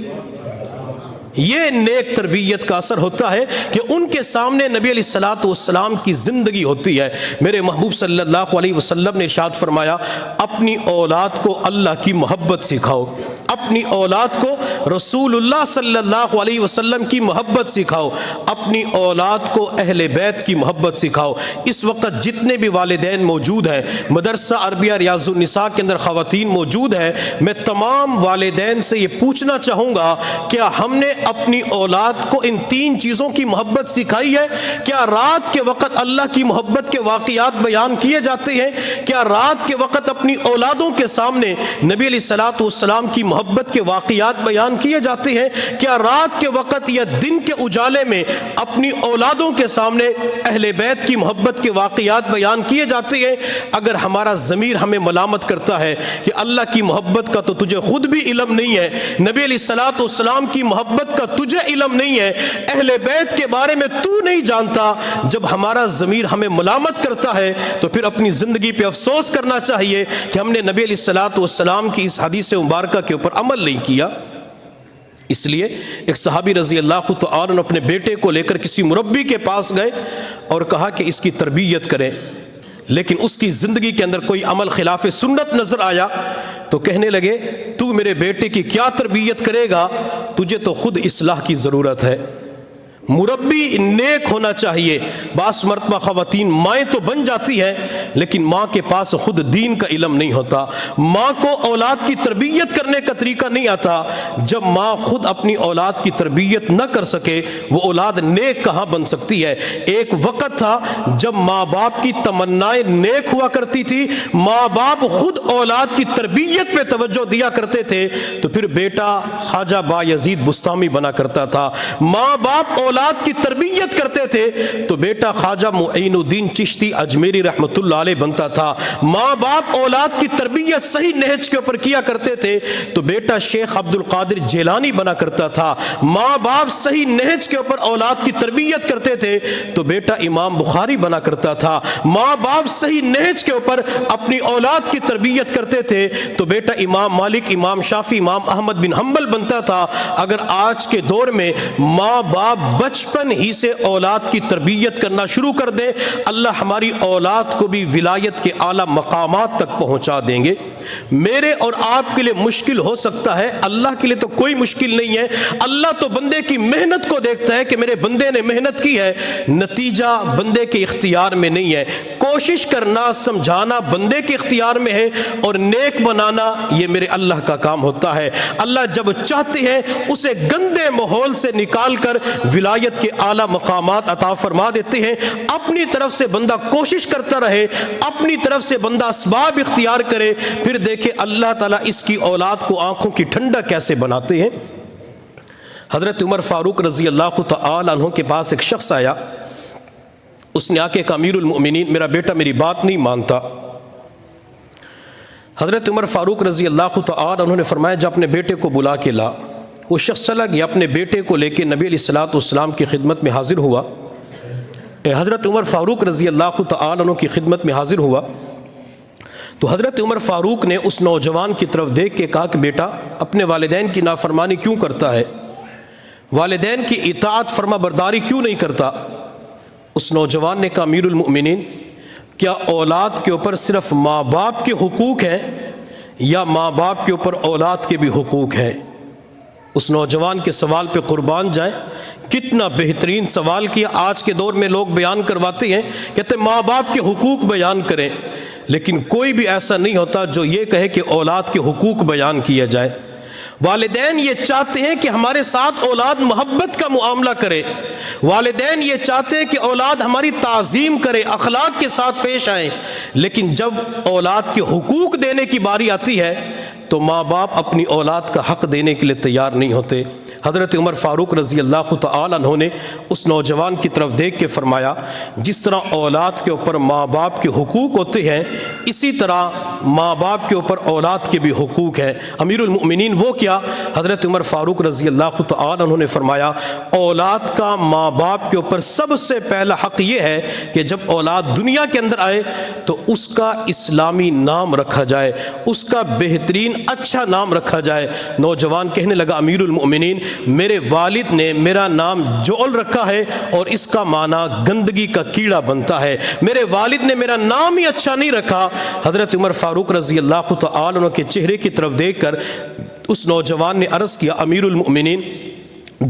A: یہ نیک تربیت کا اثر ہوتا ہے کہ ان کے سامنے نبی علیہ الصلوۃ والسلام کی زندگی ہوتی ہے۔ میرے محبوب صلی اللہ علیہ وسلم نے ارشاد فرمایا اپنی اولاد کو اللہ کی محبت سکھاؤ، اپنی اولاد کو رسول اللہ صلی اللہ علیہ وسلم کی محبت سکھاؤ، اپنی اولاد کو اہل بیت کی محبت سکھاؤ۔ اس وقت جتنے بھی والدین موجود ہیں، مدرسہ عربیہ ریاض النساء کے اندر خواتین موجود ہیں، میں تمام والدین سے یہ پوچھنا چاہوں گا کیا ہم نے اپنی اولاد کو ان 3 چیزوں کی محبت سکھائی ہے؟ کیا رات کے وقت اللہ کی محبت کے واقعات بیان کیے جاتے ہیں؟ کیا رات کے وقت اپنی اولادوں کے سامنے نبی علیہ الصلوۃ والسلام کی محبت کے واقعات بیان کیے جاتے ہیں؟ کیا رات کے وقت یا دن کے اجالے میں اپنی اولادوں کے سامنے اہل بیت کی محبت کے واقعات بیان کیے جاتے ہیں؟ اگر ہمارا ضمیر ہمیں ملامت کرتا ہے کہ اللہ کی محبت کا تو تجھے خود بھی علم نہیں ہے، نبی علیہ الصلوۃ والسلام کی محبت کا تجھے علم نہیں ہے، اہل بیت کے بارے میں تو نہیں جانتا، جب ہمارا ضمیر ہمیں ملامت کرتا ہے تو پھر اپنی زندگی پہ افسوس کرنا چاہیے کہ ہم نے نبی علیہ الصلوۃ والسلام کی اس حدیث مبارکہ کے اوپر عمل نہیں کیا۔ اس لیے ایک صحابی رضی اللہ تعالی عنہ اپنے بیٹے کو لے کر کسی مربی کے پاس گئے اور کہا کہ اس کی تربیت کریں، لیکن اس کی زندگی کے اندر کوئی عمل خلاف سنت نظر آیا تو کہنے لگے تو میرے بیٹے کی کیا تربیت کرے گا، تجھے تو خود اصلاح کی ضرورت ہے۔ مربی نیک ہونا چاہیے۔ بعض مرتبہ خواتین مائیں تو بن جاتی ہیں لیکن ماں کے پاس خود دین کا علم نہیں ہوتا، ماں کو اولاد کی تربیت کرنے کا طریقہ نہیں آتا۔ جب ماں خود اپنی اولاد کی تربیت نہ کر سکے وہ اولاد نیک کہاں بن سکتی ہے؟ ایک وقت تھا جب ماں باپ کی تمنائیں نیک ہوا کرتی تھی، ماں باپ خود اولاد کی تربیت پہ توجہ دیا کرتے تھے تو پھر بیٹا خواجہ بایزید بستامی بنا کرتا تھا، ماں باپ اولاد کی تربیت کرتے تھے تو بیٹا خواجہ معین الدین چشتی اجمیری رحمت اللہ علیہ بنتا تھا، ماں باپ اولاد کی تربیت صحیح نہج کے اوپر کیا کرتے تھے تو بیٹا شیخ عبد القادر جیلانی بنا کرتا تھا، ماں باپ صحیح نہج کے اوپر اولاد کی تربیت کرتے تھے تو بیٹا امام بخاری بنا کرتا تھا، ماں باپ صحیح نہج کے اوپر اپنی اولاد کی تربیت کرتے تھے تو بیٹا امام مالک، امام شافعی، امام احمد بن حنبل بنتا تھا۔ اگر آج کے دور میں ماں باپ بچپن ہی سے اولاد کی تربیت کرنا شروع کر دیں، اللہ ہماری اولاد کو بھی ولایت کے اعلیٰ مقامات تک پہنچا دیں گے۔ میرے اور آپ کے لیے مشکل ہو سکتا ہے، اللہ کے لیے تو کوئی مشکل نہیں ہے۔ اللہ تو بندے کی محنت کو دیکھتا ہے کہ میرے بندے نے محنت کی ہے، نتیجہ بندے کے اختیار میں نہیں ہے۔ کوشش کرنا، سمجھانا بندے کے اختیار میں ہے اور نیک بنانا یہ میرے اللہ کا کام ہوتا ہے۔ اللہ جب چاہتے ہیں اسے گندے ماحول سے نکال کر ولایت کے اعلیٰ مقامات عطا فرما دیتے ہیں۔ اپنی طرف سے بندہ کوشش کرتا رہے، اپنی طرف سے بندہ اسباب اختیار کرے، پھر دیکھیں اللہ تعالیٰ اس کی اولاد کو آنکھوں کی ٹھنڈا کیسے بناتے ہیں۔ حضرت عمر فاروق رضی اللہ تعالی عنہ کے پاس ایک شخص آیا، اس نے آ کے کہا امیر المؤمنین میرا بیٹا میری بات نہیں مانتا۔ حضرت عمر فاروق رضی اللہ تعالی عنہ نے فرمایا جب اپنے بیٹے کو بلا کے لا۔ وہ شخص چلا گیا، اپنے بیٹے کو لے کے نبی علیہ الصلوۃ والسلام کی خدمت میں حاضر ہوا۔ حضرت عمر فاروق رضی اللہ تعالی عنہ کی خدمت میں حاضر ہوا تو حضرت عمر فاروق نے اس نوجوان کی طرف دیکھ کے کہا کہ بیٹا اپنے والدین کی نافرمانی کیوں کرتا ہے، والدین کی اطاعت فرما برداری کیوں نہیں کرتا؟ اس نوجوان نے کہا امیر المؤمنین کیا اولاد کے اوپر صرف ماں باپ کے حقوق ہیں یا ماں باپ کے اوپر اولاد کے بھی حقوق ہیں؟ اس نوجوان کے سوال پہ قربان جائیں، کتنا بہترین سوال کیا۔ آج کے دور میں لوگ بیان کرواتے ہیں، کہتے ہیں ماں باپ کے حقوق بیان کریں، لیکن کوئی بھی ایسا نہیں ہوتا جو یہ کہے کہ اولاد کے حقوق بیان کیا جائے۔ والدین یہ چاہتے ہیں کہ ہمارے ساتھ اولاد محبت کا معاملہ کرے، والدین یہ چاہتے ہیں کہ اولاد ہماری تعظیم کرے، اخلاق کے ساتھ پیش آئیں، لیکن جب اولاد کے حقوق دینے کی باری آتی ہے تو ماں باپ اپنی اولاد کا حق دینے کے لیے تیار نہیں ہوتے۔ حضرت عمر فاروق رضی اللہ تعالی عنہ نے اس نوجوان کی طرف دیکھ کے فرمایا، جس طرح اولاد کے اوپر ماں باپ کے حقوق ہوتے ہیں، اسی طرح ماں باپ کے اوپر اولاد کے بھی حقوق ہیں۔ امیر المؤمنین وہ کیا؟ حضرت عمر فاروق رضی اللہ تعالی عنہ نے فرمایا، اولاد کا ماں باپ کے اوپر سب سے پہلا حق یہ ہے کہ جب اولاد دنیا کے اندر آئے تو اس کا اسلامی نام رکھا جائے، اس کا بہترین اچھا نام رکھا جائے۔ نوجوان کہنے لگا، امیر المؤمنین، میرے والد نے میرا نام جعل رکھا ہے اور اس کا معنی گندگی کا کیڑا بنتا ہے، میرے والد نے میرا نام ہی اچھا نہیں رکھا۔ حضرت عمر فاروق رضی اللہ تعالی عنہ کے چہرے کی طرف دیکھ کر اس نوجوان نے عرض کیا، امیر المؤمنین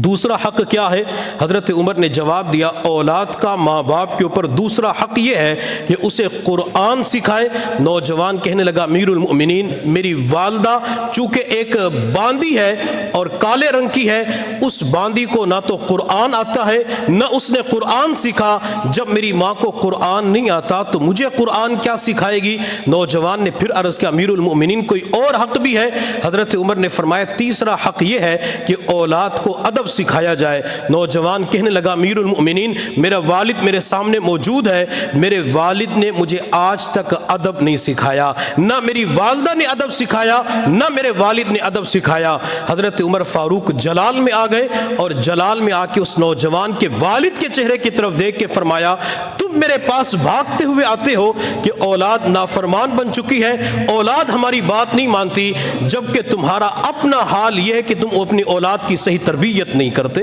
A: دوسرا حق کیا ہے؟ حضرت عمر نے جواب دیا، اولاد کا ماں باپ کے اوپر دوسرا حق یہ ہے کہ اسے قرآن سکھائے۔ نوجوان کہنے لگا، امیر المؤمنین، میری والدہ چونکہ ایک باندی ہے اور کالے رنگ کی ہے، اس باندی کو نہ تو قرآن آتا ہے نہ اس نے قرآن سیکھا۔ جب میری ماں کو قرآن نہیں آتا تو مجھے قرآن کیا سکھائے گی؟ نوجوان نے پھر عرض کیا، امیر المؤمنین کوئی اور حق بھی ہے؟ حضرت عمر نے فرمایا، تیسرا حق یہ ہے کہ اولاد کو ادب سکھایا جائے۔ نوجوان کہنے لگا، امیر المؤمنین، میرا والد میرے سامنے موجود ہے، میرے والد نے مجھے آج تک ادب نہیں سکھایا، نہ میری والدہ نے ادب سکھایا، نہ میرے والد نے ادب سکھایا۔ حضرت عمر فاروق جلال میں آ گئے اور جلال میں آ کے اس نوجوان کے والد کے چہرے کی طرف دیکھ کے فرمایا، تم میرے پاس بھاگتے ہوئے آتے ہو کہ اولاد نافرمان بن چکی ہے، اولاد ہماری بات نہیں مانتی، جبکہ تمہارا اپنا حال یہ ہے کہ تم اپنی اولاد کی صحیح تربیت نہیں کرتے۔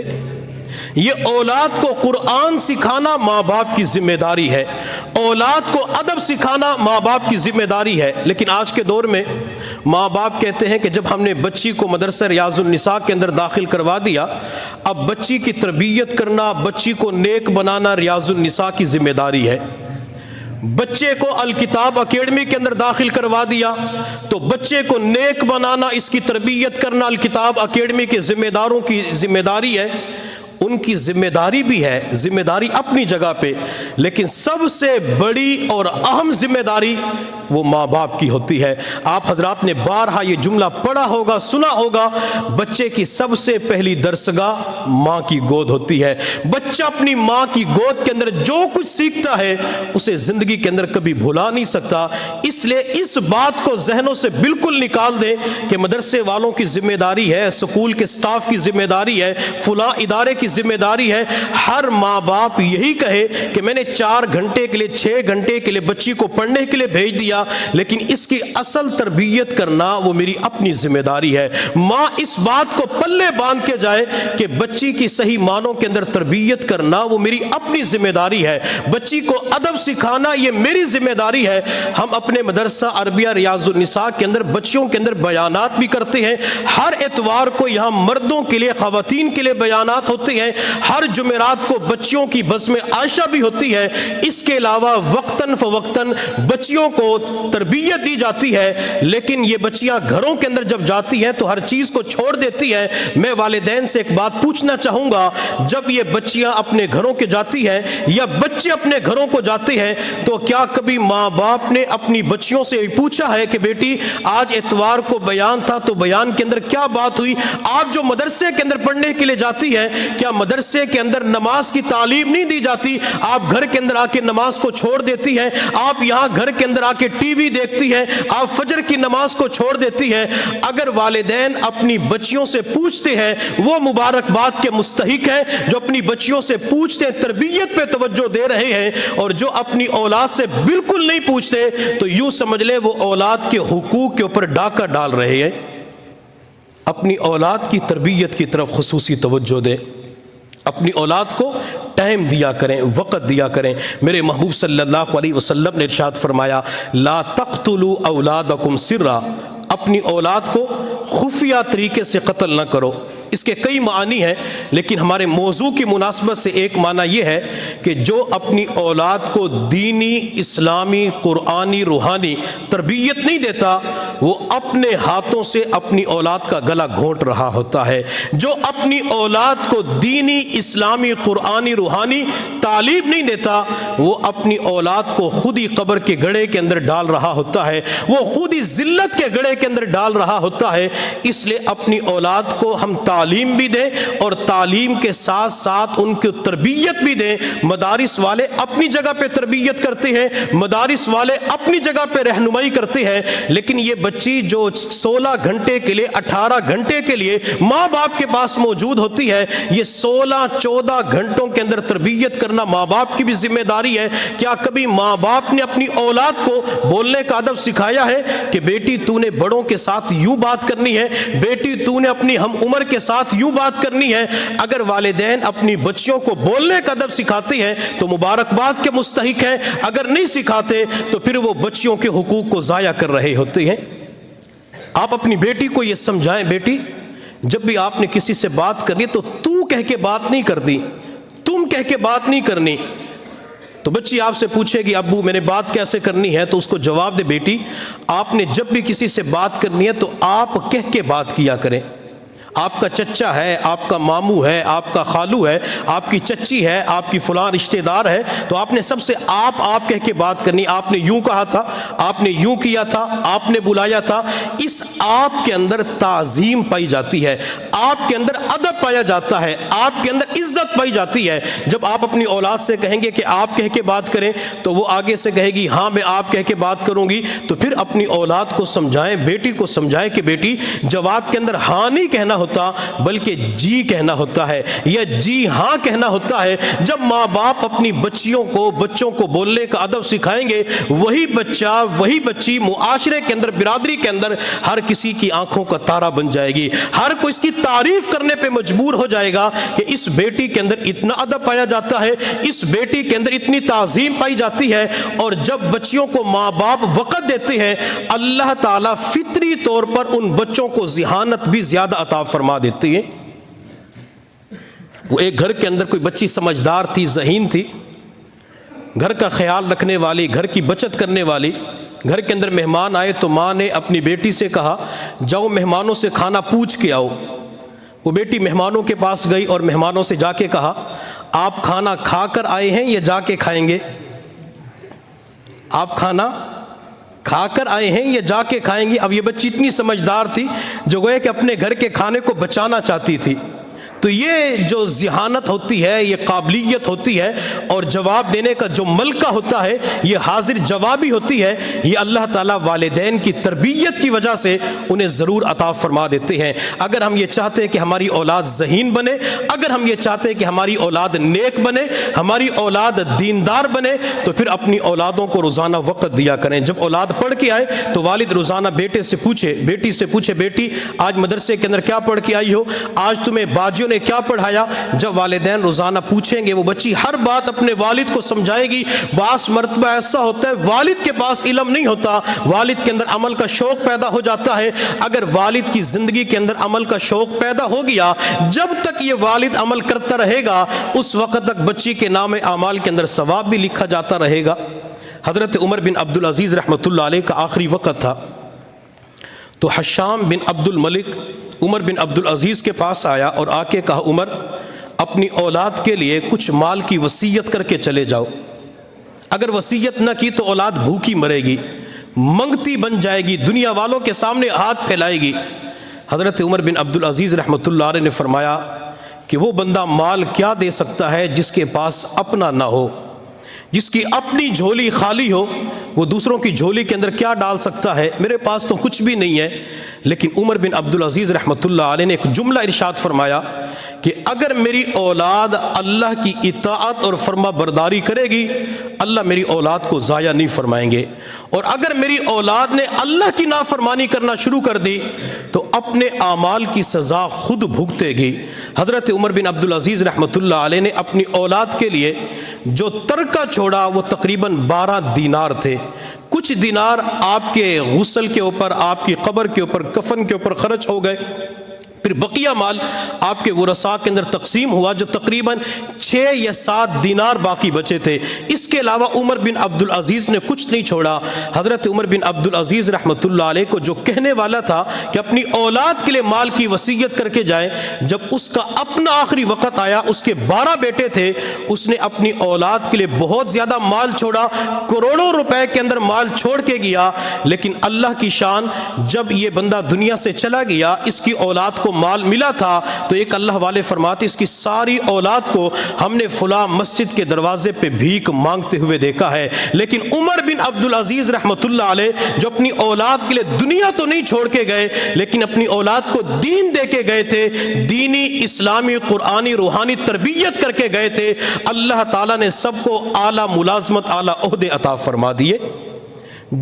A: یہ اولاد کو قرآن سکھانا ماں باپ کی ذمہ داری ہے، اولاد کو ادب سکھانا ماں باپ کی ذمہ داری ہے۔ لیکن آج کے دور میں ماں باپ کہتے ہیں کہ جب ہم نے بچی کو مدرسہ ریاض النساء کے اندر داخل کروا دیا، اب بچی کی تربیت کرنا، بچی کو نیک بنانا ریاض النساء کی ذمہ داری ہے۔ بچے کو الکتاب اکیڈمی کے اندر داخل کروا دیا تو بچے کو نیک بنانا، اس کی تربیت کرنا الکتاب اکیڈمی کے ذمہ داروں کی ذمہ داری ہے۔ ان کی ذمہ داری بھی ہے، ذمہ داری اپنی جگہ پہ، لیکن سب سے بڑی اور اہم ذمہ داری وہ ماں باپ کی ہوتی ہے۔ آپ حضرات نے بارہا یہ جملہ پڑھا ہوگا، سنا ہوگا، بچے کی سب سے پہلی درسگاہ ماں کی گود ہوتی ہے۔ بچہ اپنی ماں کی گود کے اندر جو کچھ سیکھتا ہے اسے زندگی کے اندر کبھی بھلا نہیں سکتا۔ اس لیے اس بات کو ذہنوں سے بالکل نکال دیں کہ مدرسے والوں کی ذمہ داری ہے، اسکول کے سٹاف کی ذمہ داری ہے، فلاں ادارے کی ذمہ داری ہے۔ ہر ماں باپ یہی کہے کہ میں نے 4 گھنٹے کے لیے 6 گھنٹے کے لیے بچی کو پڑھنے کے لیے بھیج دیا، لیکن اس کی اصل تربیت کرنا وہ میری اپنی ذمہ داری ہے۔ ماں اس بات کو پلے باندھ کے جائے کہ بچی کی صحیح معنوں کے اندر تربیت کرنا وہ میری اپنی ذمہ داری ہے، بچی کو ادب سکھانا یہ میری ذمہ داری ہے۔ ہم اپنے مدرسہ عربیہ ریاض النساء کے اندر بچیوں کے اندر بیانات بھی کرتے ہیں، ہر اتوار کو یہاں مردوں کے لیے خواتین کے لیے بیانات ہوتے ہیں، ہر جمعرات کو بچیوں کی بزم عائشہ بھی ہوتی ہے۔ اس کے علاوہ وقتاً فوقتاً بچیوں کو تربیت دی جاتی ہے، لیکن یہ بچیاں گھروں کے اندر جب جاتی ہیں تو ہر چیز کو چھوڑ دیتی ہیں۔ میں والدین سے ایک بات پوچھنا چاہوں گا، جب یہ بچیاں اپنے گھروں کے جاتی ہیں یا بچے اپنے گھروں کو جاتے ہیں تو کیا کبھی ماں باپ نے اپنی بچیوں سے پوچھا ہے کہ بیٹی آج اتوار کو بیان تھا تو بیان کے اندر کیا بات ہوئی؟ آپ جو مدرسے کے اندر پڑھنے کے لیے جاتی ہیں، کیا مدرسے کے اندر نماز کی تعلیم نہیں دی جاتی؟ آپ گھر کے اندر آ کے نماز کو چھوڑ دیتی ہیں، آپ یہاں گھر کے اندر آ کے ٹی وی دیکھتی ہیں، آپ فجر کی نماز کو چھوڑ دیتی ہیں۔ اگر والدین اپنی بچیوں سے پوچھتے ہیں وہ مبارکباد کے مستحق ہیں، جو اپنی بچیوں سے پوچھتے ہیں تربیت پہ توجہ دے رہے ہیں، اور جو اپنی اولاد سے بالکل نہیں پوچھتے تو یوں سمجھ لے وہ اولاد کے حقوق کے اوپر ڈاکہ ڈال رہے ہیں۔ اپنی اولاد کی تربیت کی طرف خصوصی توجہ دیں، اپنی اولاد کو ٹائم دیا کریں، وقت دیا کریں۔ میرے محبوب صلی اللہ علیہ وسلم نے ارشاد فرمایا، لا تقتلوا اولادکم سرا، اپنی اولاد کو خفیہ طریقے سے قتل نہ کرو۔ اس کے کئی معنی ہیں، لیکن ہمارے موضوع کی مناسبت سے ایک معنی یہ ہے کہ جو اپنی اولاد کو دینی، اسلامی، قرآنی، روحانی تربیت نہیں دیتا، وہ اپنے ہاتھوں سے اپنی اولاد کا گلا گھونٹ رہا ہوتا ہے۔ جو اپنی اولاد کو دینی، اسلامی، قرآنی، روحانی تعلیم نہیں دیتا، وہ اپنی اولاد کو خود ہی قبر کے گڑھے کے اندر ڈال رہا ہوتا ہے، وہ خود ہی ذلت کے گڑھے کے اندر ڈال رہا ہوتا ہے۔ اس لیے اپنی اولاد کو ہم تعلیم بھی دیں اور تعلیم کے ساتھ ساتھ ان کی تربیت بھی دیں۔ مدارس والے اپنی جگہ پہ تربیت کرتے ہیں، مدارس والے اپنی جگہ پہ رہنمائی کرتے ہیں، لیکن یہ بچی جو 16 گھنٹے کے لیے، 18 گھنٹے کے لیے ماں باپ کے پاس موجود ہوتی ہے، یہ 16-14 گھنٹوں کے اندر تربیت کرنا ماں باپ کی بھی ذمہ داری ہے۔ کیا کبھی ماں باپ نے اپنی اولاد کو بولنے کا ادب سکھایا ہے کہ بیٹی تو نے بڑوں کے ساتھ یوں بات کرنی ہے، بیٹی تو نے اپنی ہم عمر کے ساتھ یوں بات کرنی ہے؟ اگر والدین اپنی بچیوں کو بولنے کا ادب سکھاتے ہیں تو مبارکباد کے مستحق ہیں، اگر نہیں سکھاتے تو پھر وہ بچیوں کے حقوق کو ضائع کر رہے ہوتے ہیں۔ آپ اپنی بیٹی کو یہ سمجھائیں، بیٹی جب بھی آپ نے کسی سے بات کرنی تو تو کہہ کے بات نہیں کرنی، تم کہہ کے بات نہیں کرنی۔ تو بچی آپ سے پوچھے گی ابو میں نے بات کیسے کرنی ہے، تو اس کو جواب دے بیٹی آپ نے جب بھی کسی سے بات کرنی ہے تو آپ کہہ کے بات کیا کریں۔ آپ کا چچا ہے، آپ کا ماموں ہے، آپ کا خالو ہے، آپ کی چچی ہے، آپ کی فلاں رشتہ دار ہے، تو آپ نے سب سے آپ کہہ کے بات کرنی۔ آپ نے یوں کہا تھا، آپ نے یوں کیا تھا، آپ نے بلایا تھا۔ اس آپ کے اندر تعظیم پائی جاتی ہے، آپ کے اندر ادب پایا جاتا ہے، آپ کے اندر عزت پائی جاتی ہے۔ جب آپ اپنی اولاد سے کہیں گے کہ آپ کہہ کے بات کریں تو وہ آگے سے کہے گی ہاں میں آپ کہہ کے بات کروں گی، تو پھر اپنی اولاد کو سمجھائیں، بیٹی کو سمجھائیں کہ بیٹی جواب کے اندر ہاں نہیں کہنا ہوتا بلکہ جی کہنا ہوتا ہے یا جی ہاں کہنا ہوتا ہے۔ جب ماں باپ اپنی بچوں کو بولنے کا ادب سکھائیں گے، وہی بچہ وہی بچی معاشرے کے اندر، برادری کے اندر ہر کسی کی آنکھوں کا تارا بن جائے گی، ہر کوئی اس کی تعریف کرنے پہ مجبور ہو جائے گا کہ اس بیٹی کے اندر اتنا ادب پایا جاتا ہے، اس بیٹی کے اندر اتنی تعظیم پائی جاتی ہے۔ اور جب بچیوں کو ماں باپ وقت دیتے ہیں، اللہ تعالیٰ فطری طور پر ان بچوں کو ذہانت بھی زیادہ عطا فرما دیتی ہے۔ وہ ایک گھر کے اندر کوئی بچی سمجھدار تھی، ذہین تھی، گھر کا خیال رکھنے والی، گھر کی بچت کرنے والی۔ گھر کے اندر مہمان آئے تو ماں نے اپنی بیٹی سے کہا جاؤ مہمانوں سے کھانا پوچھ کے آؤ۔ وہ بیٹی مہمانوں کے پاس گئی اور مہمانوں سے جا کے کہا آپ کھانا کھا کر آئے ہیں یا جا کے کھائیں گے؟ آپ کھانا کھا کر آئے ہیں یا جا کے کھائیں گے؟ اب یہ بچی اتنی سمجھدار تھی جو گویا کہ اپنے گھر کے کھانے کو بچانا چاہتی تھی۔ تو یہ جو ذہانت ہوتی ہے، یہ قابلیت ہوتی ہے، اور جواب دینے کا جو ملکہ ہوتا ہے، یہ حاضر جوابی ہوتی ہے، یہ اللہ تعالیٰ والدین کی تربیت کی وجہ سے انہیں ضرور عطا فرما دیتے ہیں۔ اگر ہم یہ چاہتے ہیں کہ ہماری اولاد ذہین بنے، اگر ہم یہ چاہتے ہیں کہ ہماری اولاد نیک بنے، ہماری اولاد دیندار بنے، تو پھر اپنی اولادوں کو روزانہ وقت دیا کریں۔ جب اولاد پڑھ کے آئے تو والد روزانہ بیٹی سے پوچھے بیٹی آج مدرسے کے اندر کیا پڑھ کے آئی ہو، آج تمہیں باجیوں نے کیا پڑھایا؟ جب والدین روزانہ پوچھیں گے، وہ بچی ہر بات اپنے والد کو سمجھائے گی۔ بعض مرتبہ ایسا ہوتا ہے والد کے پاس علم نہیں ہوتا، والد کے اندر عمل کا شوق پیدا ہو جاتا ہے۔ اگر والد کی زندگی کے اندر عمل کا شوق پیدا ہو گیا، جب تک یہ والد عمل کرتا رہے گا اس وقت تک بچی کے نام اعمال کے اندر ثواب بھی لکھا جاتا رہے گا۔ حضرت عمر بن عبدالعزیز رحمۃ اللہ علیہ کا آخری وقت تھا، تو حشام بن عبد الملک عمر بن عبدالعزیز کے پاس آیا اور آ کے کہا عمر اپنی اولاد کے لیے کچھ مال کی وصیت کر کے چلے جاؤ، اگر وصیت نہ کی تو اولاد بھوکی مرے گی، منگتی بن جائے گی، دنیا والوں کے سامنے ہاتھ پھیلائے گی۔ حضرت عمر بن عبدالعزیز رحمۃ اللہ علیہ نے فرمایا کہ وہ بندہ مال کیا دے سکتا ہے جس کے پاس اپنا نہ ہو، جس کی اپنی جھولی خالی ہو، وہ دوسروں کی جھولی کے اندر کیا ڈال سکتا ہے؟ میرے پاس تو کچھ بھی نہیں ہے۔ لیکن عمر بن عبدالعزیز رحمۃ اللہ علیہ نے ایک جملہ ارشاد فرمایا کہ اگر میری اولاد اللہ کی اطاعت اور فرما برداری کرے گی، اللہ میری اولاد کو ضائع نہیں فرمائیں گے، اور اگر میری اولاد نے اللہ کی نافرمانی کرنا شروع کر دی تو اپنے اعمال کی سزا خود بھگتے گی۔ حضرت عمر بن عبدالعزیز رحمۃ اللہ علیہ نے اپنی اولاد کے لیے جو ترکہ چھوڑا وہ تقریباً 12 دینار تھے۔ کچھ دینار آپ کے غسل کے اوپر، آپ کی قبر کے اوپر، کفن کے اوپر خرچ ہو گئے، پھر بقیہ مال آپ کے ورثاء کے اندر تقسیم ہوا جو تقریباً 6 یا 7 دینار باقی بچے تھے۔ اس کے علاوہ عمر بن عبدالعزیز نے کچھ نہیں چھوڑا۔ حضرت عمر بن عبدالعزیز رحمۃ اللہ علیہ کو جو کہنے والا تھا کہ اپنی اولاد کے لیے مال کی وصیت کر کے جائے، جب اس کا اپنا آخری وقت آیا، اس کے 12 بیٹے تھے، اس نے اپنی اولاد کے لیے بہت زیادہ مال چھوڑا، کروڑوں روپے کے اندر مال چھوڑ کے گیا۔ لیکن اللہ کی شان، جب یہ بندہ دنیا سے چلا گیا، اس کی اولاد کو مال ملا تھا تو ایک اللہ والے فرماتے اس کی ساری اولاد کو ہم نے فلاں مسجد کے دروازے پہ بھیک مانگتے ہوئے دیکھا ہے۔ لیکن عمر بن عبدالعزیز رحمۃ اللہ علیہ جو اپنی اولاد کے لیے دنیا تو نہیں چھوڑ کے گئے لیکن اپنی اولاد کو دین دے کے گئے تھے، دینی اسلامی قرآنی روحانی تربیت کر کے گئے تھے۔ اللہ تعالیٰ نے سب کو اعلیٰ ملازمت اعلیٰ عہدے عطا فرما دیے۔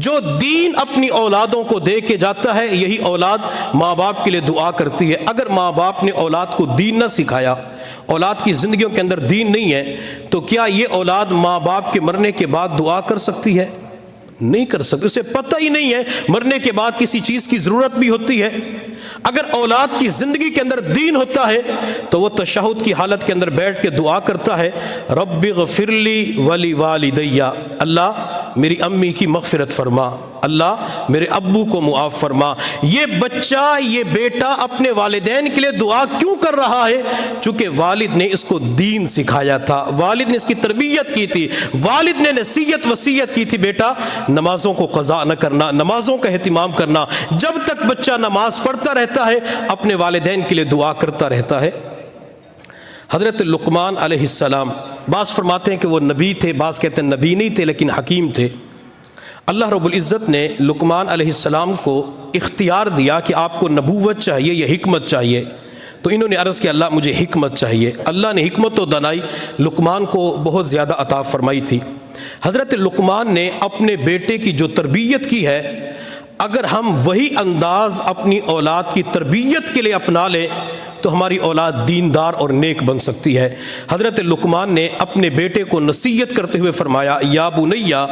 A: جو دین اپنی اولادوں کو دے کے جاتا ہے، یہی اولاد ماں باپ کے لیے دعا کرتی ہے۔ اگر ماں باپ نے اولاد کو دین نہ سکھایا، اولاد کی زندگیوں کے اندر دین نہیں ہے، تو کیا یہ اولاد ماں باپ کے مرنے کے بعد دعا کر سکتی ہے؟ نہیں کر سکتی۔ اسے پتہ ہی نہیں ہے مرنے کے بعد کسی چیز کی ضرورت بھی ہوتی ہے۔ اگر اولاد کی زندگی کے اندر دین ہوتا ہے تو وہ تشہد کی حالت کے اندر بیٹھ کے دعا کرتا ہے، رب اغفر لی ولی والدی، اللہ میری امی کی مغفرت فرما، اللہ میرے ابو کو معاف فرما۔ یہ بچہ، یہ بیٹا اپنے والدین کے لیے دعا کیوں کر رہا ہے؟ چونکہ والد نے اس کو دین سکھایا تھا، والد نے اس کی تربیت کی تھی، والد نے نصیحت وصیت کی تھی، بیٹا نمازوں کو قضا نہ کرنا، نمازوں کا اہتمام کرنا۔ جب تک بچہ نماز پڑھتا رہتا ہے اپنے والدین کے لیے دعا کرتا رہتا ہے۔ حضرت لقمان علیہ السلام، بعض فرماتے ہیں کہ وہ نبی تھے، بعض کہتے ہیں نبی نہیں تھے لیکن حکیم تھے۔ اللہ رب العزت نے لقمان علیہ السلام کو اختیار دیا کہ آپ کو نبوت چاہیے یا حکمت چاہیے، تو انہوں نے عرض کیا اللہ مجھے حکمت چاہیے۔ اللہ نے حکمت و دانائی لقمان کو بہت زیادہ عطا فرمائی تھی۔ حضرت لقمان نے اپنے بیٹے کی جو تربیت کی ہے، اگر ہم وہی انداز اپنی اولاد کی تربیت کے لیے اپنا لیں تو ہماری اولاد دیندار اور نیک بن سکتی ہے۔ حضرت لقمان نے اپنے بیٹے کو نصیحت کرتے ہوئے فرمایا، یا بنیا،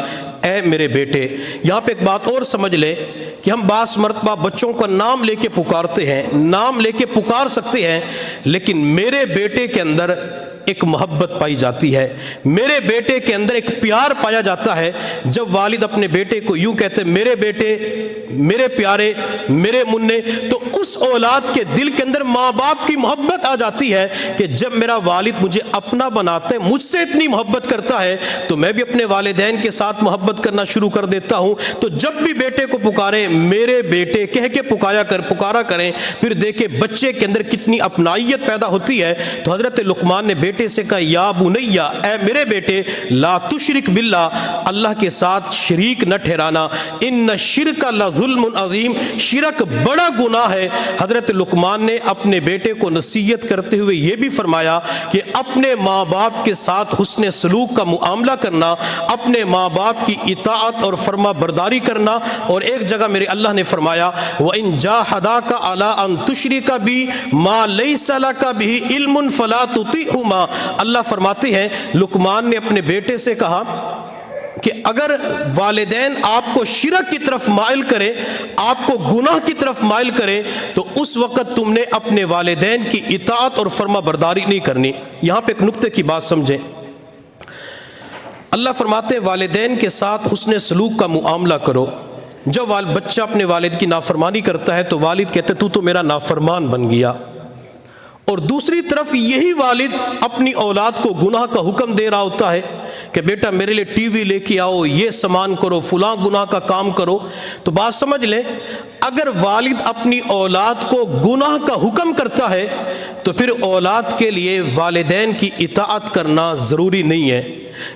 A: اے میرے بیٹے۔ یہاں پہ ایک بات اور سمجھ لیں کہ ہم بعض مرتبہ بچوں کا نام لے کے پکارتے ہیں، نام لے کے پکار سکتے ہیں، لیکن میرے بیٹے کے اندر ایک محبت پائی جاتی ہے، میرے بیٹے کے اندر ایک پیار پایا جاتا ہے۔ جب والد اپنے بیٹے کو یوں کہتے میرے بیٹے، میرے پیارے، میرے منع، تو اس اولاد کے دل کے اندر ماں باپ کی محبت آ جاتی ہے کہ جب میرا والد مجھے اپنا بناتا ہے، مجھ سے اتنی محبت کرتا ہے، تو میں بھی اپنے والدین کے ساتھ محبت کرنا شروع کر دیتا ہوں۔ تو جب بھی بیٹے کو پکاریں میرے بیٹے کہہ کے پکارا کریں، پھر دیکھیں بچے کے اندر کتنی اپنائیت پیدا ہوتی ہے۔ تو حضرت لقمان نے بیٹے سے کہا، یا بنیا، اے میرے بیٹے، لا تشرک باللہ، اللہ کے ساتھ شریک نہ ٹھہرانا، ان الشرک لظلم عظیم، شرک بڑا گناہ ہے۔ حضرت لقمان نے اپنے بیٹے کو نصیحت کرتے ہوئے یہ بھی فرمایا کہ اپنے ماں باپ کے ساتھ حسن سلوک کا معاملہ کرنا، اپنے ماں باپ کی اطاعت اور فرما برداری کرنا۔ اور ایک جگہ میرے اللہ نے فرمایا، وَإِن جَاهَدَاكَ عَلَىٰ أَن تُشْرِكَ بِي مَا لَيْسَ لَكَ بِهِ عِلْمٌ فَلَا تُطِعْهُمَا۔ اللہ فرماتے ہیں لقمان نے اپنے بیٹے سے کہا کہ اگر والدین آپ کو شرک کی طرف مائل کریں، آپ کو گناہ کی طرف مائل کریں، تو اس وقت تم نے اپنے والدین کی اطاعت اور فرما برداری نہیں کرنی۔ یہاں پہ ایک نقطے کی بات سمجھیں، اللہ فرماتے ہیں والدین کے ساتھ حسن سلوک کا معاملہ کرو۔ جب بچہ اپنے والد کی نافرمانی کرتا ہے تو والد کہتے تو میرا نافرمان بن گیا، اور دوسری طرف یہی والد اپنی اولاد کو گناہ کا حکم دے رہا ہوتا ہے کہ بیٹا میرے لیے ٹی وی لے کے آؤ، یہ سامان کرو، فلاں گناہ کا کام کرو۔ تو بات سمجھ لیں، اگر والد اپنی اولاد کو گناہ کا حکم کرتا ہے تو پھر اولاد کے لیے والدین کی اطاعت کرنا ضروری نہیں ہے۔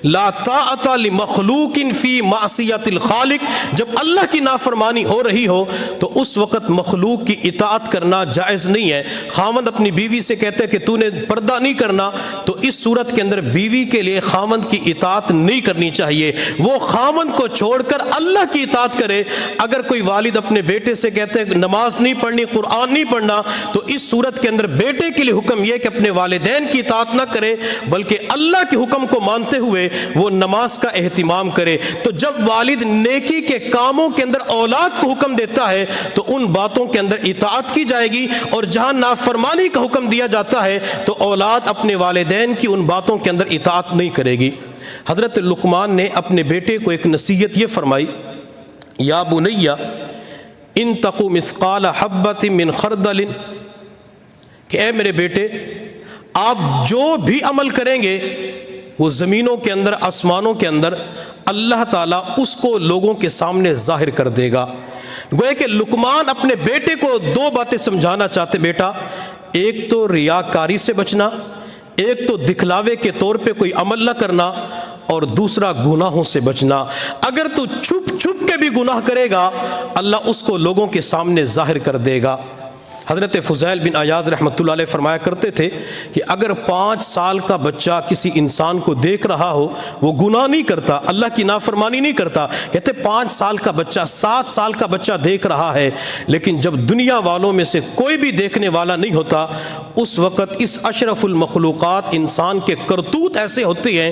A: لا طاعت لمخلوق فی معصیت الخالق، جب اللہ کی نافرمانی ہو رہی ہو تو اس وقت مخلوق کی اطاعت کرنا جائز نہیں ہے۔ خاوند اپنی بیوی سے کہتا ہے کہ تو نے پردہ نہیں کرنا، تو اس صورت کے اندر بیوی کے لیے خاوند کی اطاعت نہیں کرنی چاہیے، وہ خاوند کو چھوڑ کر اللہ کی اطاعت کرے۔ اگر کوئی والد اپنے بیٹے سے کہتے ہیں نماز نہیں پڑھنی، قرآن نہیں پڑھنا، تو اس صورت کے اندر بیٹے کے لیے حکم یہ کہ اپنے والدین کی اطاعت نہ کرے بلکہ اللہ کے حکم کو مانتے ہوئے ہوئے وہ نماز کا اہتمام کرے۔ تو جب والد نیکی کے کاموں کے اندر اولاد کو حکم دیتا ہے تو ان باتوں کے اندر اطاعت کی جائے گی، اور جہاں نافرمانی کا حکم دیا جاتا ہے تو اولاد اپنے والدین کی ان باتوں کے اندر اطاعت نہیں کرے گی۔ حضرت لقمان نے اپنے بیٹے کو ایک نصیحت یہ فرمائی، یا بنی ان تق مثقال حبۃ من خردل، کہ اے میرے بیٹے آپ جو بھی عمل کریں گے وہ زمینوں کے اندر آسمانوں کے اندر اللہ تعالیٰ اس کو لوگوں کے سامنے ظاہر کر دے گا۔ گویا کہ لقمان اپنے بیٹے کو دو باتیں سمجھانا چاہتے، بیٹا ایک تو ریاکاری سے بچنا، ایک تو دکھلاوے کے طور پہ کوئی عمل نہ کرنا، اور دوسرا گناہوں سے بچنا۔ اگر تو چھپ چھپ کے بھی گناہ کرے گا اللہ اس کو لوگوں کے سامنے ظاہر کر دے گا۔ حضرت فضیل بن عیاض رحمۃ اللہ علیہ فرمایا کرتے تھے کہ اگر 5 سال کا بچہ کسی انسان کو دیکھ رہا ہو، وہ گناہ نہیں کرتا، اللہ کی نافرمانی نہیں کرتا، کہتے 5 سال کا بچہ 7 سال کا بچہ دیکھ رہا ہے، لیکن جب دنیا والوں میں سے کوئی بھی دیکھنے والا نہیں ہوتا اس وقت اس اشرف المخلوقات انسان کے کرتوت ایسے ہوتے ہیں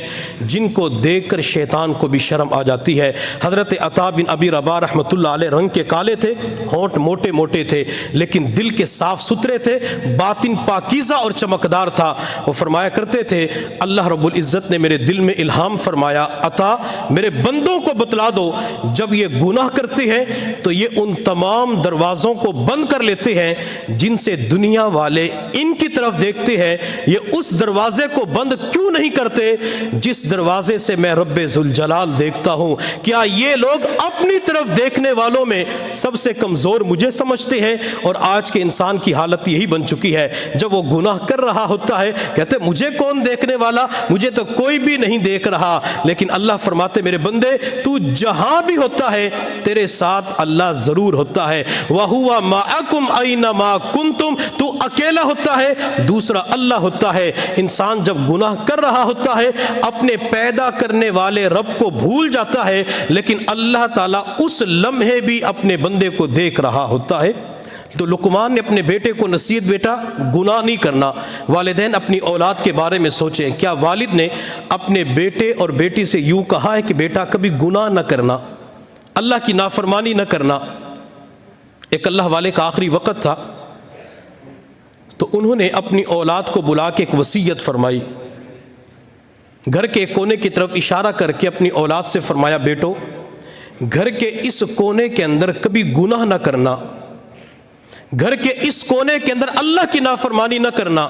A: جن کو دیکھ کر شیطان کو بھی شرم آ جاتی ہے۔ حضرت عطا بن ابی رباح رحمۃ اللہ علیہ رنگ کے کالے تھے، ہونٹ موٹے موٹے تھے، لیکن دل کے صاف ستھرے تھے، باطن پاکیزہ اور چمکدار تھا۔ وہ فرمایا کرتے تھے اللہ رب العزت نے میرے دل میں الہام فرمایا، عطا میرے بندوں کو بتلا دو جب یہ گناہ کرتے ہیں تو یہ ان تمام دروازوں کو بند کر لیتے ہیں جن سے دنیا والے ان کی طرف دیکھتے ہیں، یہ اس دروازے کو بند کیوں نہیں کرتے جس دروازے سے میں رب ذوالجلال دیکھتا ہوں؟ کیا یہ لوگ اپنی طرف دیکھنے والوں میں سب سے کمزور مجھے سمجھتے ہیں؟ اور آج کے انسان کی حالت یہی بن چکی ہے، جب وہ گناہ کر رہا ہوتا ہے کہتے مجھے کون دیکھنے والا، مجھے تو کوئی بھی نہیں دیکھ رہا۔ لیکن اللہ فرماتے میرے بندے تو جہاں بھی ہوتا ہے تیرے ساتھ اللہ ضرور ہوتا ہے، وَهُوَ مَعَكُمْ أَيْنَمَا كُنْتُمْ، تو اکیلا ہوتا ہے دوسرا اللہ ہوتا ہے۔ انسان جب گناہ کر رہا ہوتا ہے اپنے پیدا کرنے والے رب کو بھول جاتا ہے، لیکن اللہ تعالیٰ اس لمحے بھی اپنے بندے کو دیکھ رہا ہوتا ہے۔ تو لقمان نے اپنے بیٹے کو نصیحت، بیٹا گناہ نہیں کرنا۔ والدین اپنی اولاد کے بارے میں سوچیں، کیا والد نے اپنے بیٹے اور بیٹی سے یوں کہا ہے کہ بیٹا کبھی گناہ نہ کرنا، اللہ کی نافرمانی نہ کرنا؟ ایک اللہ والے کا آخری وقت تھا تو انہوں نے اپنی اولاد کو بلا کے ایک وصیت فرمائی، گھر کے کونے کی طرف اشارہ کر کے اپنی اولاد سے فرمایا بیٹو گھر کے اس کونے کے اندر کبھی گناہ نہ کرنا، گھر کے اس کونے کے اندر اللہ کی نافرمانی نہ کرنا۔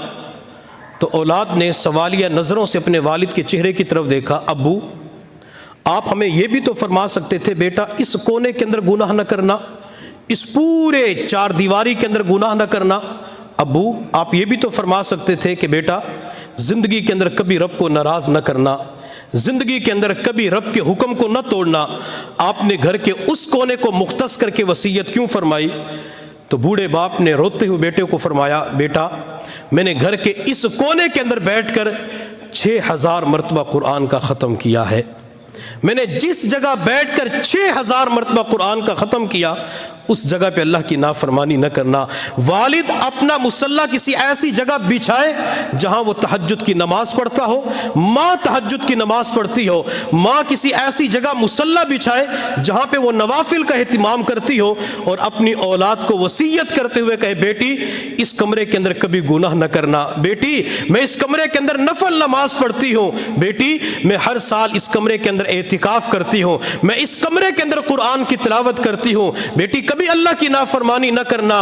A: تو اولاد نے سوالیہ نظروں سے اپنے والد کے چہرے کی طرف دیکھا، ابو آپ ہمیں یہ بھی تو فرما سکتے تھے بیٹا اس کونے کے اندر گناہ نہ کرنا، اس پورے 4 دیواری کے اندر گناہ نہ کرنا۔ ابو آپ یہ بھی تو فرما سکتے تھے کہ بیٹا زندگی کے اندر کبھی رب کو ناراض نہ کرنا، زندگی کے اندر کبھی رب کے حکم کو نہ توڑنا، آپ نے گھر کے اس کونے کو مختص کر کے وصیت کیوں فرمائی؟ تو بوڑھے باپ نے روتے ہوئے بیٹے کو فرمایا بیٹا میں نے گھر کے اس کونے کے اندر بیٹھ کر 6000 مرتبہ قرآن کا ختم کیا ہے، میں نے جس جگہ بیٹھ کر 6000 مرتبہ قرآن کا ختم کیا اس جگہ پہ اللہ کی نافرمانی نہ کرنا۔ والد اپنا مصلی کسی ایسی جگہ بچھائے جہاں وہ تہجد کی نماز پڑھتا ہو، ماں تہجد کی نماز پڑھتی ہو، ماں کسی ایسی جگہ مصلی بچھائے جہاں پہ وہ نوافل کا اہتمام کرتی ہو، اور اپنی اولاد کو وصیت کرتے ہوئے کہے بیٹی اس کمرے کے اندر کبھی گناہ نہ کرنا، بیٹی میں اس کمرے کے اندر نفل نماز پڑھتی ہوں، بیٹی میں ہر سال اس کمرے کے اندر اعتکاف کرتی ہوں، میں اس کمرے کے اندر قرآن کی تلاوت کرتی ہوں، بیٹی کبھی اللہ کی نافرمانی نہ کرنا۔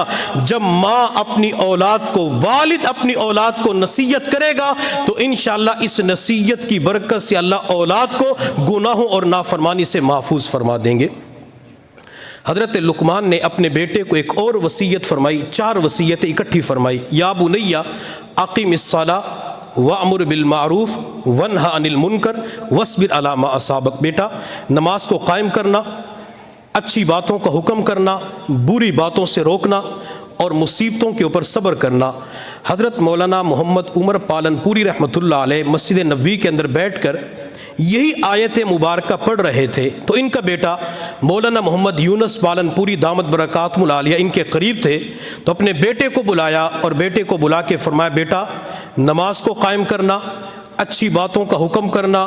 A: جب ماں اپنی اولاد کو، والد اپنی اولاد کو نصیحت کرے گا تو انشاءاللہ اس نصیحت کی برکت سے اللہ اولاد کو گناہوں اور نافرمانی سے محفوظ فرما دیں گے۔ حضرت لقمان نے اپنے بیٹے کو ایک اور وصیت فرمائی، 4 وصیتیں اکٹھی فرمائی، یا بنی اقم الصلاۃ وامر بالمعروف وانہا عن المنکر واصبر علی ما اصابک، بیٹا نماز کو قائم کرنا، اچھی باتوں کا حکم کرنا، بری باتوں سے روکنا اور مصیبتوں کے اوپر صبر کرنا۔ حضرت مولانا محمد عمر پالن پوری رحمۃ اللہ علیہ مسجد نبوی کے اندر بیٹھ کر یہی آیت مبارکہ پڑھ رہے تھے تو ان کا بیٹا مولانا محمد یونس پالن پوری دامت برکاتہم العالیہ ان کے قریب تھے، تو اپنے بیٹے کو بلایا اور بیٹے کو بلا کے فرمایا بیٹا نماز کو قائم کرنا، اچھی باتوں کا حکم کرنا،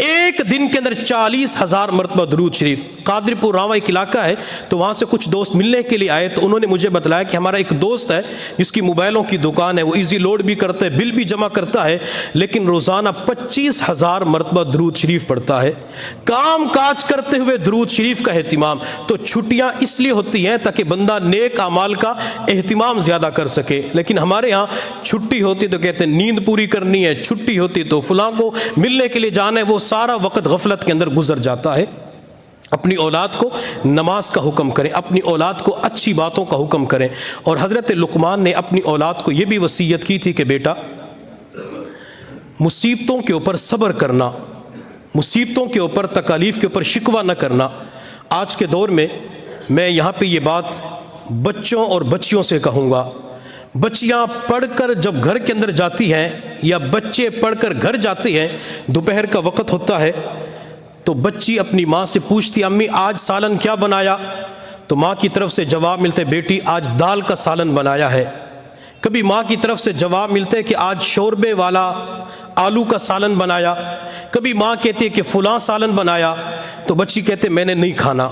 A: ایک دن کے اندر 40,000 مرتبہ درود شریف. قادری پور راواں ایک علاقہ ہے, تو وہاں سے کچھ دوست ملنے کے لیے آئے, تو انہوں نے مجھے بتلایا کہ ہمارا ایک دوست ہے جس کی موبائلوں کی دکان ہے, وہ ایزی لوڈ بھی کرتا ہے, بل بھی جمع کرتا ہے, لیکن روزانہ 25,000 مرتبہ درود شریف پڑھتا ہے. کام کاج کرتے ہوئے درود شریف کا اہتمام. تو چھٹیاں اس لیے ہوتی ہیں تاکہ بندہ نیک اعمال کا اہتمام زیادہ کر سکے, لیکن ہمارے ہاں چھٹی ہوتی تو کہتے ہیں نیند پوری کرنی ہے, چھٹی ہوتی تو فلاں کو ملنے کے لیے جانا ہے, وہ سارا وقت غفلت کے اندر گزر جاتا ہے. اپنی اولاد کو نماز کا حکم کریں, اپنی اولاد کو اچھی باتوں کا حکم کریں. اور حضرت لقمان نے اپنی اولاد کو یہ بھی وصیت کی تھی کہ بیٹا مصیبتوں کے اوپر صبر کرنا, مصیبتوں کے اوپر تکالیف کے اوپر شکوہ نہ کرنا. آج کے دور میں یہاں پہ یہ بات بچوں اور بچیوں سے کہوں گا. بچیاں پڑھ کر جب گھر کے اندر جاتی ہیں یا بچے پڑھ کر گھر جاتے ہیں, دوپہر کا وقت ہوتا ہے, تو بچی اپنی ماں سے پوچھتی امی آج سالن کیا بنایا؟ تو ماں کی طرف سے جواب ملتے بیٹی آج دال کا سالن بنایا ہے. کبھی ماں کی طرف سے جواب ملتے کہ آج شوربے والا آلو کا سالن بنایا. کبھی ماں کہتی ہے کہ فلاں سالن بنایا, تو بچی کہتے میں نے نہیں کھانا.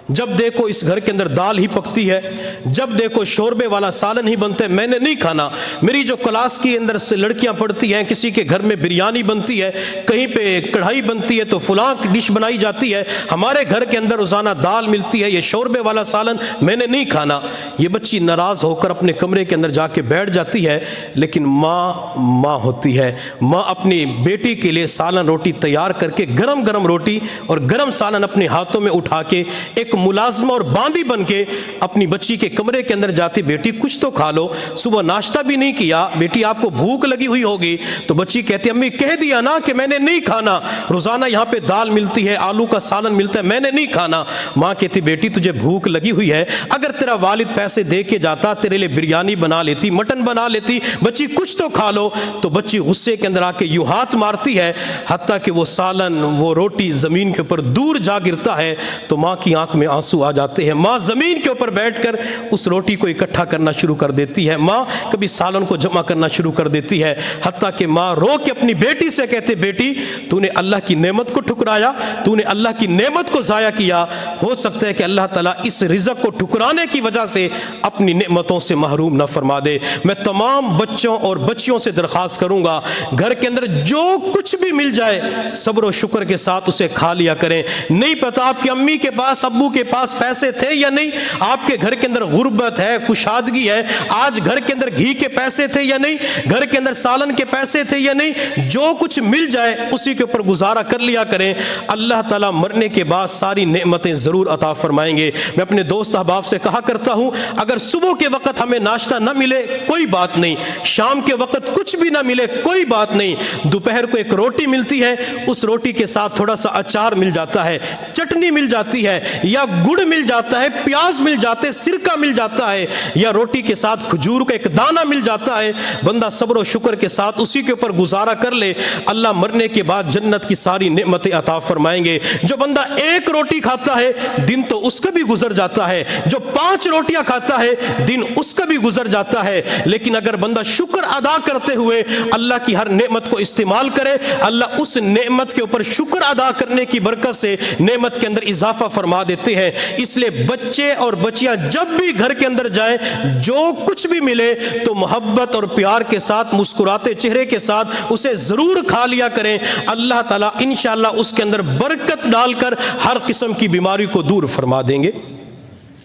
A: جب دیکھو اس گھر کے اندر دال ہی پکتی ہے, جب دیکھو شوربے والا سالن ہی بنتا ہے, میں نے نہیں کھانا. میری جو کلاس کے اندر سے لڑکیاں پڑھتی ہیں, کسی کے گھر میں بریانی بنتی ہے, کہیں پہ کڑھائی بنتی ہے, تو فلاں ڈش بنائی جاتی ہے, ہمارے گھر کے اندر روزانہ دال ملتی ہے, یہ شوربے والا سالن میں نے نہیں کھانا. یہ بچی ناراض ہو کر اپنے کمرے کے اندر جا کے بیٹھ جاتی ہے, لیکن ماں ہوتی ہے. ماں اپنی بیٹی کے لیے سالن روٹی تیار کر کے, گرم گرم روٹی اور گرم سالن اپنے ہاتھوں میں اٹھا کے ایک ملازمہ اور باندی بن کے اپنی بچی کے کمرے کے اندر جاتی, بیٹی کچھ تو کھا لو, صبح ناشتہ بھی نہیں کیا, بیٹی آپ کو بھوک لگی ہوئی ہوگی. تو بچی کہتی امی کہہ دیا نا کہ میں نے نہیں کھانا, روزانہ یہاں پہ دال ملتی ہے, آلو کا سالن ملتا ہے, میں نے نہیں کھانا. ماں کہتی بیٹی تجھے بھوک لگی ہوئی ہے, اگر تیرا والد پیسے دے کے جاتا تیرے لیے بریانی بنا لیتی, مٹن بنا لیتی, بچی کچھ تو کھا لو. تو بچی غصے کے اندر آ کے یوں ہاتھ مارتی ہے, حتیٰ کہ وہ سالن وہ روٹی زمین کے اوپر دور جا گرتا ہے. تو ماں کی آنکھ میں آنسو آ جاتے ہیں. ماں زمین کے اوپر بیٹھ کر اس روٹی کو اکٹھا کرنا شروع کر دیتی ہے, ماں کبھی سالن کو جمع کرنا شروع کر دیتی ہے, حتیٰ کہ ماں رو کے اپنی بیٹی سے کہتے بیٹی تو نے اللہ کی نعمت کو ٹھکرایا, تو نے اللہ کی نعمت کو ضائع کیا, ہو سکتا ہے کہ اللہ تعالیٰ اس رزق کو ٹھکرانے کی وجہ سے اپنی نعمتوں سے محروم نہ فرما دے. میں تمام بچوں اور بچیوں سے درخواست کروں گا, گھر کے اندر جو کچھ بھی مل جائے صبر و شکر کے ساتھ اسے کھا لیا کریں. نہیں پتا آپ کی امی کے پاس ابو کے پاس پیسے تھے یا نہیں, آپ کے گھر کے اندر غربت ہے, کشادگی ہے, آج گھر کے اندر گھی کے پیسے تھے یا نہیں, گھر کے اندر سالن کے پیسے تھے یا نہیں, جو کچھ مل جائے اسی کے اوپر گزارا کر لیا کریں. اللہ تعالیٰ مرنے کے بعد ساری نعمتیں ضرور عطا فرمائیں گے. میں اپنے دوست احباب سے کہا کرتا ہوں اگر صبح کے وقت ہمیں ناشتہ نہ ملے کوئی بات نہیں, شام کے وقت کچھ بھی نہ ملے کوئی بات نہیں, دوپہر کو ایک روٹی ملتی ہے, اس روٹی کے ساتھ تھوڑا سا اچار مل جاتا ہے, چٹنی مل جاتی ہے, یا گڑ مل جاتا ہے, پیاز مل جاتے, سرکہ مل جاتا ہے, یا روٹی کے ساتھ کھجور کا ایک دانہ مل جاتا ہے, بندہ صبر و شکر کے ساتھ اسی کے اوپر گزارا کر لے, اللہ مرنے کے بعد جنت کی ساری نعمتیں عطا فرمائیں گے. جو بندہ ایک روٹی کھاتا ہے دن تو اس کا بھی گزر جاتا ہے, جو 5 روٹیاں کھاتا ہے دن اس کا بھی گزر جاتا ہے. لیکن اگر بندہ شکر ادا کرتے ہوئے اللہ کی ہر نعمت کو استعمال کرے, اللہ اس نعمت کے اوپر شکر ادا کرنے کی برکت سے نعمت کے اندر اضافہ فرما دیتے ہیں. اس لیے بچے اور بچیاں جب بھی گھر کے اندر جائیں, جو کچھ بھی ملے تو محبت اور پیار کے ساتھ مسکراتے چہرے کے ساتھ اسے ضرور کھا لیا کریں. اللہ تعالیٰ انشاءاللہ اس کے اندر برکت ڈال کر ہر قسم کی بیماری کو دور فرما دیں گے.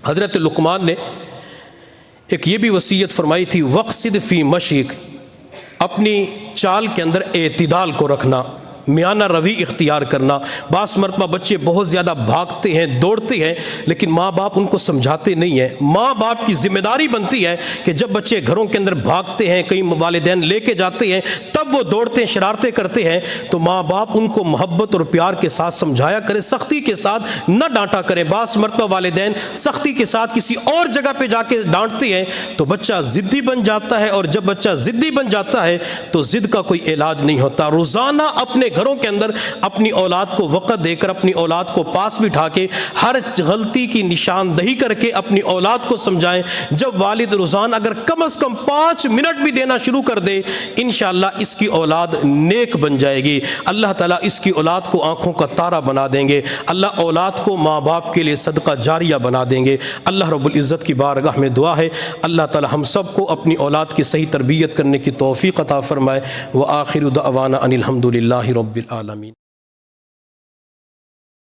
A: حضرت لقمان نے ایک یہ بھی وصیت فرمائی تھی, وقصد فی مشیک, اپنی چال کے اندر اعتدال کو رکھنا, میانہ روی اختیار کرنا. بعض مرتبہ بچے بہت زیادہ بھاگتے ہیں, دوڑتے ہیں, لیکن ماں باپ ان کو سمجھاتے نہیں ہیں. ماں باپ کی ذمہ داری بنتی ہے کہ جب بچے گھروں کے اندر بھاگتے ہیں, کئی والدین لے کے جاتے ہیں, تب وہ دوڑتے ہیں, شرارتیں کرتے ہیں, تو ماں باپ ان کو محبت اور پیار کے ساتھ سمجھایا کرے, سختی کے ساتھ نہ ڈانٹا کریں. بعض مرتبہ والدین سختی کے ساتھ کسی اور جگہ پہ جا کے ڈانٹتے ہیں تو بچہ ضدی بن جاتا ہے, اور جب بچہ ضدی بن جاتا ہے تو ضد کا کوئی علاج نہیں ہوتا. روزانہ اپنے گھروں کے اندر اپنی اولاد کو وقت دے کر, اپنی اولاد کو پاس بٹھا کے ہر غلطی کی نشاندہی کر کے اپنی اولاد کو سمجھائیں. جب والد روزانہ اگر کم از کم 5 منٹ بھی دینا شروع کر دے, انشاءاللہ اس کی اولاد نیک بن جائے گی، اللہ تعالیٰ اس کی اولاد کو آنکھوں کا تارا بنا دیں گے، اللہ اولاد کو ماں باپ کے لیے صدقہ جاریہ بنا دیں گے۔ اللہ رب العزت کی بارگاہ میں دعا ہے اللہ تعالیٰ ہم سب کو اپنی اولاد کی صحیح تربیت کرنے کی توفیق عطا فرمائے۔ وآخر دعوانا ان الحمد للہ رب العالمین۔